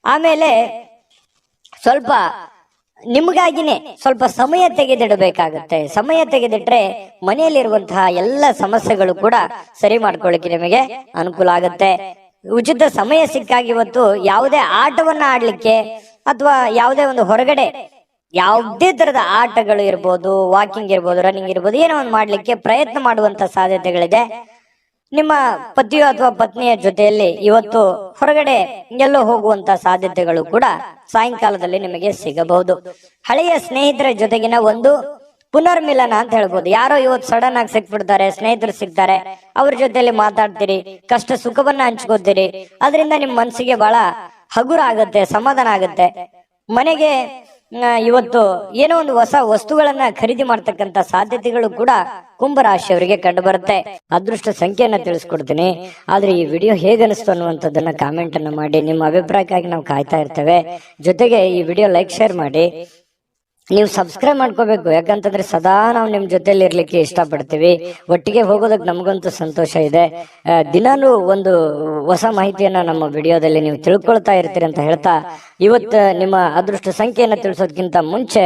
ಆಮೇಲೆ ಸ್ವಲ್ಪ ನಿಮಗಾಗಿನೇ ಸ್ವಲ್ಪ ಸಮಯ ತೆಗೆದಿಡಬೇಕಾಗುತ್ತೆ. ಸಮಯ ತೆಗೆದಿಟ್ರೆ ಮನೆಯಲ್ಲಿರುವಂತಹ ಎಲ್ಲ ಸಮಸ್ಯೆಗಳು ಕೂಡ ಸರಿ ಮಾಡ್ಕೊಳ್ಳಿಕ್ಕೆ ನಿಮಗೆ ಅನುಕೂಲ ಆಗುತ್ತೆ. ಉಚಿತ ಸಮಯ ಸಿಕ್ಕಾಗಿ ಇವತ್ತು ಯಾವುದೇ ಆಟವನ್ನ ಆಡ್ಲಿಕ್ಕೆ ಅಥವಾ ಯಾವುದೇ ಒಂದು ಹೊರಗಡೆ ಯಾವುದೇ ತರದ ಆಟಗಳು ಇರ್ಬೋದು, ವಾಕಿಂಗ್ ಇರ್ಬೋದು, ರನ್ನಿಂಗ್ ಇರ್ಬೋದು, ಏನೋ ಒಂದು ಮಾಡ್ಲಿಕ್ಕೆ ಪ್ರಯತ್ನ ಮಾಡುವಂತ ಸಾಧ್ಯತೆಗಳಿದೆ. ನಿಮ್ಮ ಪತಿಯೋ ಅಥವಾ ಪತ್ನಿಯ ಜೊತೆಯಲ್ಲಿ ಇವತ್ತು ಹೊರಗಡೆ ಎಲ್ಲೋ ಹೋಗುವಂತ ಸಾಧ್ಯತೆಗಳು ಕೂಡ ಸಾಯಂಕಾಲದಲ್ಲಿ ನಿಮಗೆ ಸಿಗಬಹುದು. ಹಳೆಯ ಸ್ನೇಹಿತರ ಜೊತೆಗಿನ ಒಂದು ಪುನರ್ಮಿಲನ ಅಂತ ಹೇಳ್ಬೋದು. ಯಾರೋ ಇವತ್ತು ಸಡನ್ ಆಗಿ ಸಿಕ್ಬಿಡ್ತಾರೆ, ಸ್ನೇಹಿತರು ಸಿಗ್ತಾರೆ, ಅವ್ರ ಜೊತೆಯಲ್ಲಿ ಮಾತಾಡ್ತೀರಿ, ಕಷ್ಟ ಸುಖವನ್ನ ಹಂಚ್ಕೋತೀರಿ. ಅದರಿಂದ ನಿಮ್ ಮನಸ್ಸಿಗೆ ಬಹಳ ಹಗುರ ಆಗತ್ತೆ, ಸಮಾಧಾನ ಆಗತ್ತೆ. ಮನೆಗೆ ಇವತ್ತು ಏನೋ ಒಂದು ಹೊಸ ವಸ್ತುಗಳನ್ನ ಖರೀದಿ ಮಾಡ್ತಕ್ಕಂತ ಸಾಧ್ಯತೆಗಳು ಕೂಡ ಕುಂಭರಾಶಿಯವರಿಗೆ ಕಂಡು ಬರುತ್ತೆ. ಅದೃಷ್ಟ ಸಂಖ್ಯೆಯನ್ನ ತಿಳಿಸ್ಕೊಡ್ತೀನಿ. ಆದ್ರೆ ಈ ವಿಡಿಯೋ ಹೇಗನಿಸ್ತು ಅನ್ನುವಂಥದ್ದನ್ನ ಕಾಮೆಂಟ್ ಅನ್ನ ಮಾಡಿ. ನಿಮ್ಮ ಅಭಿಪ್ರಾಯಕ್ಕಾಗಿ ನಾವು ಕಾಯ್ತಾ ಇರ್ತೇವೆ. ಜೊತೆಗೆ ಈ ವಿಡಿಯೋ ಲೈಕ್ ಶೇರ್ ಮಾಡಿ. ನೀವು ಸಬ್ಸ್ಕ್ರೈಬ್ ಮಾಡ್ಕೋಬೇಕು, ಯಾಕಂತಂದ್ರೆ ಸದಾ ನಾವು ನಿಮ್ ಜೊತೆಲಿ ಇರ್ಲಿಕ್ಕೆ ಇಷ್ಟಪಡ್ತೀವಿ. ಒಟ್ಟಿಗೆ ಹೋಗೋದಕ್ಕೆ ನಮಗಂತೂ ಸಂತೋಷ ಇದೆ. ದಿನಾನು ಒಂದು ಹೊಸ ಮಾಹಿತಿಯನ್ನ ನಮ್ಮ ವಿಡಿಯೋದಲ್ಲಿ ನೀವು ತಿಳ್ಕೊಳ್ತಾ ಇರ್ತೀರಿ ಅಂತ ಹೇಳ್ತಾ, ಇವತ್ತು ನಿಮ್ಮ ಅದೃಷ್ಟ ಸಂಖ್ಯೆಯನ್ನ ತಿಳಿಸೋದಕ್ಕಿಂತ ಮುಂಚೆ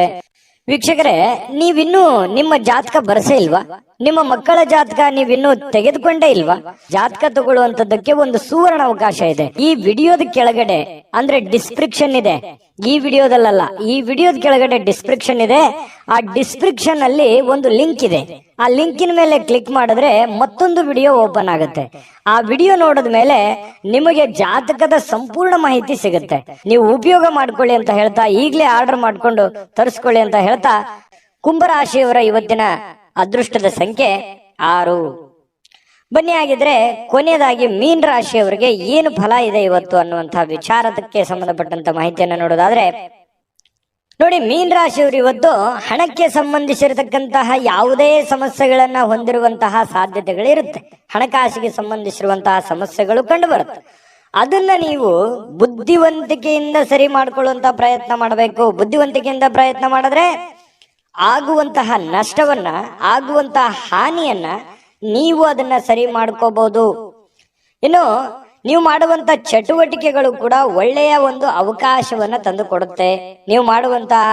ವೀಕ್ಷಕರೇ, ನೀವಿನ್ನೂ ನಿಮ್ಮ ಜಾತಕ ಬರಸೇ ಇಲ್ವಾ? ನಿಮ್ಮ ಮಕ್ಕಳ ಜಾತಕ ನೀವಿನ್ನೂ ತೆಗೆದುಕೊಂಡೇ ಇಲ್ವಾ? ಜಾತಕ ತಗೊಳ್ಳುವಂತದ್ದಕ್ಕೆ ಒಂದು ಸುವರ್ಣ ಅವಕಾಶ ಇದೆ. ಈ ವಿಡಿಯೋದ ಕೆಳಗಡೆ ಅಂದ್ರೆ ಡಿಸ್ಕ್ರಿಪ್ಷನ್ ಇದೆ. ಈ ವಿಡಿಯೋದಲ್ಲ, ಈ ವಿಡಿಯೋದ ಕೆಳಗಡೆ ಡಿಸ್ಕ್ರಿಪ್ಷನ್ ಇದೆ. ಆ ಡಿಸ್ಕ್ರಿಪ್ಷನ್ ಅಲ್ಲಿ ಒಂದು ಲಿಂಕ್ ಇದೆ. ಆ ಲಿಂಕಿನ ಮೇಲೆ ಕ್ಲಿಕ್ ಮಾಡಿದ್ರೆ ಮತ್ತೊಂದು ವಿಡಿಯೋ ಓಪನ್ ಆಗುತ್ತೆ. ಆ ವಿಡಿಯೋ ನೋಡಿದ ಮೇಲೆ ನಿಮಗೆ ಜಾತಕದ ಸಂಪೂರ್ಣ ಮಾಹಿತಿ ಸಿಗುತ್ತೆ. ನೀವು ಉಪಯೋಗ ಮಾಡ್ಕೊಳ್ಳಿ ಅಂತ ಹೇಳ್ತಾ, ಈಗಲೇ ಆರ್ಡರ್ ಮಾಡ್ಕೊಂಡು ತರಿಸ್ಕೊಳ್ಳಿ ಅಂತ ಹೇಳ್ತಾ, ಕುಂಭರಾಶಿಯವರ ಇವತ್ತಿನ ಅದೃಷ್ಟದ ಸಂಖ್ಯೆ 6. ಬನ್ನಿ ಆಗಿದ್ರೆ ಕೊನೆಯದಾಗಿ ಮೀನ ರಾಶಿಯವರಿಗೆ ಏನು ಫಲ ಇದೆ ಇವತ್ತು ಅನ್ನುವಂತಹ ವಿಚಾರಕ್ಕೆ ಸಂಬಂಧಪಟ್ಟಂತ ಮಾಹಿತಿಯನ್ನ ನೋಡೋದಾದ್ರೆ, ನೋಡಿ, ಮೀನ ರಾಶಿಯವರು ಇವತ್ತು ಹಣಕ್ಕೆ ಸಂಬಂಧಿಸಿರತಕ್ಕಂತಹ ಯಾವುದೇ ಸಮಸ್ಯೆಗಳನ್ನ ಹೊಂದಿರುವಂತಹ ಸಾಧ್ಯತೆಗಳಿರುತ್ತೆ. ಹಣಕಾಸಿಗೆ ಸಂಬಂಧಿಸಿರುವಂತಹ ಸಮಸ್ಯೆಗಳು ಕಂಡು ಬರುತ್ತೆ. ಅದನ್ನ ನೀವು ಬುದ್ಧಿವಂತಿಕೆಯಿಂದ ಸರಿ ಮಾಡ್ಕೊಳ್ಳುವಂತ ಪ್ರಯತ್ನ ಮಾಡಬೇಕು. ಬುದ್ಧಿವಂತಿಕೆಯಿಂದ ಪ್ರಯತ್ನ ಮಾಡಿದ್ರೆ ಆಗುವಂತಹ ನಷ್ಟವನ್ನ, ಆಗುವಂತಹ ಹಾನಿಯನ್ನ ನೀವು ಅದನ್ನ ಸರಿ ಮಾಡ್ಕೋಬಹುದು. ಇನ್ನು ನೀವು ಮಾಡುವಂತ ಚಟುವಟಿಕೆಗಳು ಕೂಡ ಒಳ್ಳೆಯ ಒಂದು ಅವಕಾಶವನ್ನ ತಂದು ಕೊಡುತ್ತೆ. ನೀವು ಮಾಡುವಂತಹ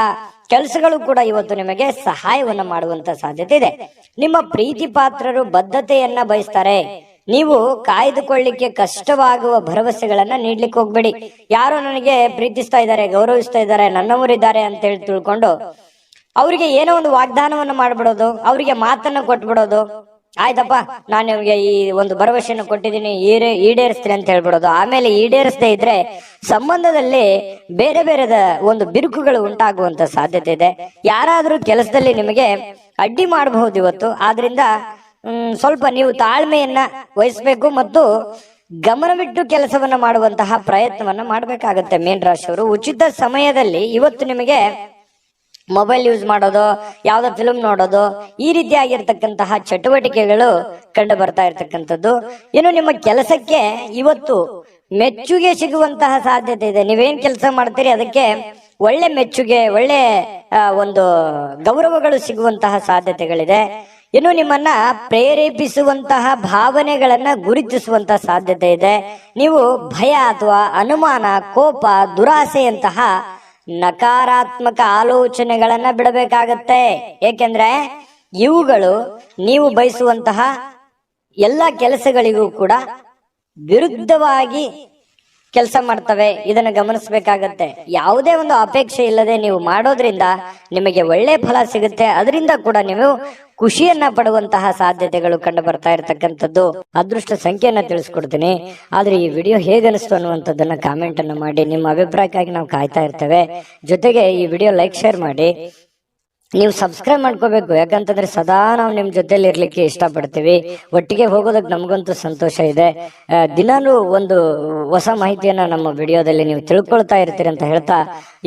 ಕೆಲಸಗಳು ಕೂಡ ಇವತ್ತು ನಿಮಗೆ ಸಹಾಯವನ್ನ ಮಾಡುವಂತ ಸಾಧ್ಯತೆ ಇದೆ. ನಿಮ್ಮ ಪ್ರೀತಿ ಪಾತ್ರರು ಬದ್ಧತೆಯನ್ನ ಬಯಸ್ತಾರೆ. ನೀವು ಕಾಯ್ದುಕೊಳ್ಳಿಕ್ಕೆ ಕಷ್ಟವಾಗುವ ಭರವಸೆಗಳನ್ನ ನೀಡ್ಲಿಕ್ಕೆ ಹೋಗ್ಬೇಡಿ. ಯಾರೋ ನನಗೆ ಪ್ರೀತಿಸ್ತಾ ಇದ್ದಾರೆ, ಗೌರವಿಸ್ತಾ ಇದ್ದಾರೆ, ನನ್ನವರಿದ್ದಾರೆ ಅಂತ ಹೇಳಿ ತಿಳ್ಕೊಂಡು ಅವರಿಗೆ ಏನೋ ಒಂದು ವಾಗ್ದಾನವನ್ನು ಮಾಡ್ಬಿಡೋದು, ಅವರಿಗೆ ಮಾತನ್ನ ಕೊಟ್ಬಿಡೋದು, ಆಯ್ತಪ್ಪ ನಾನು ನಿಮ್ಗೆ ಈ ಒಂದು ಭರವಸೆಯನ್ನು ಕೊಟ್ಟಿದ್ದೀನಿ ಈಡೇರಿಸ್ತೀನಿ ಅಂತ ಹೇಳ್ಬಿಡೋದು. ಆಮೇಲೆ ಈಡೇರಿಸದೇ ಇದ್ರೆ ಸಂಬಂಧದಲ್ಲಿ ಬೇರೆ ಬೇರೆದ ಒಂದು ಬಿರುಕುಗಳು ಉಂಟಾಗುವಂತ ಸಾಧ್ಯತೆ ಇದೆ. ಯಾರಾದ್ರೂ ಕೆಲಸದಲ್ಲಿ ನಿಮಗೆ ಅಡ್ಡಿ ಮಾಡಬಹುದು ಇವತ್ತು. ಆದ್ರಿಂದ ಸ್ವಲ್ಪ ನೀವು ತಾಳ್ಮೆಯನ್ನ ವಹಿಸ್ಬೇಕು ಮತ್ತು ಗಮನವಿಟ್ಟು ಕೆಲಸವನ್ನ ಮಾಡುವಂತಹ ಪ್ರಯತ್ನವನ್ನ ಮಾಡಬೇಕಾಗತ್ತೆ. ಮೀನ ರಾಶಿಯವರು ಉಚಿತ ಸಮಯದಲ್ಲಿ ಇವತ್ತು ನಿಮಗೆ ಮೊಬೈಲ್ ಯೂಸ್ ಮಾಡೋದು, ಯಾವ್ದೋ ಫಿಲ್ಮ್ ನೋಡೋದು, ಈ ರೀತಿಯಾಗಿರ್ತಕ್ಕಂತಹ ಚಟುವಟಿಕೆಗಳು ಕಂಡು ಬರ್ತಾ ಇರ್ತಕ್ಕಂಥದ್ದು. ಇನ್ನು ನಿಮ್ಮ ಕೆಲಸಕ್ಕೆ ಇವತ್ತು ಮೆಚ್ಚುಗೆ ಸಿಗುವಂತಹ ಸಾಧ್ಯತೆ ಇದೆ. ನೀವೇನ್ ಕೆಲಸ ಮಾಡ್ತೀರಿ ಅದಕ್ಕೆ ಒಳ್ಳೆ ಮೆಚ್ಚುಗೆ, ಒಳ್ಳೆ ಒಂದು ಗೌರವಗಳು ಸಿಗುವಂತಹ ಸಾಧ್ಯತೆಗಳಿದೆ. ಇನ್ನು ನಿಮ್ಮನ್ನ ಪ್ರೇರೇಪಿಸುವಂತಹ ಭಾವನೆಗಳನ್ನ ಗುರುತಿಸುವಂತಹ ಸಾಧ್ಯತೆ ಇದೆ. ನೀವು ಭಯ ಅಥವಾ ಅನುಮಾನ, ಕೋಪ, ದುರಾಸೆಯಂತಹ ನಕಾರಾತ್ಮಕ ಆಲೋಚನೆಗಳನ್ನ ಬಿಡಬೇಕಾಗತ್ತೆ. ಏಕೆಂದ್ರೆ ಇವುಗಳು ನೀವು ಬಯಸುವಂತಹ ಎಲ್ಲ ಕೆಲಸಗಳಿಗೂ ಕೂಡ ವಿರುದ್ಧವಾಗಿ ಕೆಲಸ ಮಾಡ್ತವೆ. ಇದನ್ನು ಗಮನಿಸಬೇಕಾಗತ್ತೆ. ಯಾವುದೇ ಒಂದು ಅಪೇಕ್ಷೆ ಇಲ್ಲದೆ ನೀವು ಮಾಡೋದ್ರಿಂದ ನಿಮಗೆ ಒಳ್ಳೆ ಫಲ ಸಿಗುತ್ತೆ. ಅದರಿಂದ ಕೂಡ ನೀವು ಖುಷಿಯನ್ನ ಪಡುವಂತಹ ಸಾಧ್ಯತೆಗಳು ಕಂಡು ಬರ್ತಾ ಇರತಕ್ಕಂಥದ್ದು. ಅದೃಷ್ಟ ಸಂಖ್ಯೆಯನ್ನ ತಿಳಿಸ್ಕೊಡ್ತೀನಿ. ಆದ್ರೆ ಈ ವಿಡಿಯೋ ಹೇಗನಿಸ್ತು ಅನ್ನುವಂಥದ್ದನ್ನ ಕಾಮೆಂಟ್ ಅನ್ನ ಮಾಡಿ. ನಿಮ್ಮ ಅಭಿಪ್ರಾಯಕ್ಕಾಗಿ ನಾವು ಕಾಯ್ತಾ ಇರ್ತೇವೆ. ಜೊತೆಗೆ ಈ ವಿಡಿಯೋ ಲೈಕ್, ಶೇರ್ ಮಾಡಿ. ನೀವು ಸಬ್ಸ್ಕ್ರೈಬ್ ಮಾಡ್ಕೋಬೇಕು. ಯಾಕಂತಂದ್ರೆ ಸದಾ ನಾವು ನಿಮ್ ಜೊತೆಲಿ ಇರ್ಲಿಕ್ಕೆ ಇಷ್ಟಪಡ್ತೀವಿ. ಒಟ್ಟಿಗೆ ಹೋಗೋದಕ್ಕೆ ನಮಗಂತೂ ಸಂತೋಷ ಇದೆ. ದಿನಾಲೂ ಒಂದು ಹೊಸ ಮಾಹಿತಿಯನ್ನ ನಮ್ಮ ವಿಡಿಯೋದಲ್ಲಿ ನೀವು ತಿಳ್ಕೊಳ್ತಾ ಇರ್ತೀರಿ ಅಂತ ಹೇಳ್ತಾ,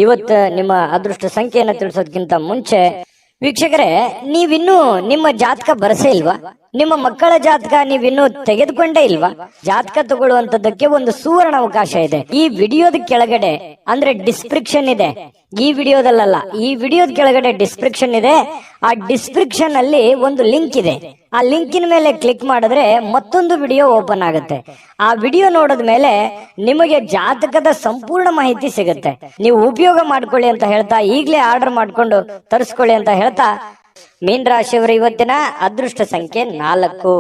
ಇವತ್ತು ನಿಮ್ಮ ಅದೃಷ್ಟ ಸಂಖ್ಯೆಯನ್ನ ತಿಳಿಸೋದಕ್ಕಿಂತ ಮುಂಚೆ ವೀಕ್ಷಕರೇ, ನೀವಿನ್ನೂ ನಿಮ್ಮ ಜಾತಕ ಬರಸೇ ಇಲ್ವಾ? ನಿಮ್ಮ ಮಕ್ಕಳ ಜಾತಕ ನೀವಿನ್ನೂ ತೆಗೆದುಕೊಂಡೇ ಇಲ್ವಾ? ಜಾತಕ ತಗೊಳ್ಳುವಂತದ್ದಕ್ಕೆ ಒಂದು ಸುವರ್ಣ ಅವಕಾಶ ಇದೆ. ಈ ವಿಡಿಯೋದ ಕೆಳಗಡೆ ಅಂದ್ರೆ ಡಿಸ್ಕ್ರಿಪ್ಷನ್ ಇದೆ. ಈ ವಿಡಿಯೋದಲ್ಲ, ಈ ವಿಡಿಯೋದ ಕೆಳಗಡೆ ಡಿಸ್ಕ್ರಿಪ್ಷನ್ ಇದೆ. ಆ ಡಿಸ್ಕ್ರಿಪ್ಷನ್ ಅಲ್ಲಿ ಒಂದು ಲಿಂಕ್ ಇದೆ. ಆ ಲಿಂಕಿನ ಮೇಲೆ ಕ್ಲಿಕ್ ಮಾಡಿದ್ರೆ ಮತ್ತೊಂದು ವಿಡಿಯೋ ಓಪನ್ ಆಗುತ್ತೆ. ಆ ವಿಡಿಯೋ ನೋಡಿದ ಮೇಲೆ ನಿಮಗೆ ಜಾತಕದ ಸಂಪೂರ್ಣ ಮಾಹಿತಿ ಸಿಗುತ್ತೆ. ನೀವು ಉಪಯೋಗ ಮಾಡ್ಕೊಳ್ಳಿ ಅಂತ ಹೇಳ್ತಾ, ಈಗಲೇ ಆರ್ಡರ್ ಮಾಡ್ಕೊಂಡು ತರಿಸ್ಕೊಳ್ಳಿ ಅಂತ ಹೇಳ್ತಾ, ಮೀನ ರಾಶಿಯವರ ಇವತ್ತಿನ ಅದೃಷ್ಟ ಸಂಖ್ಯೆ 4.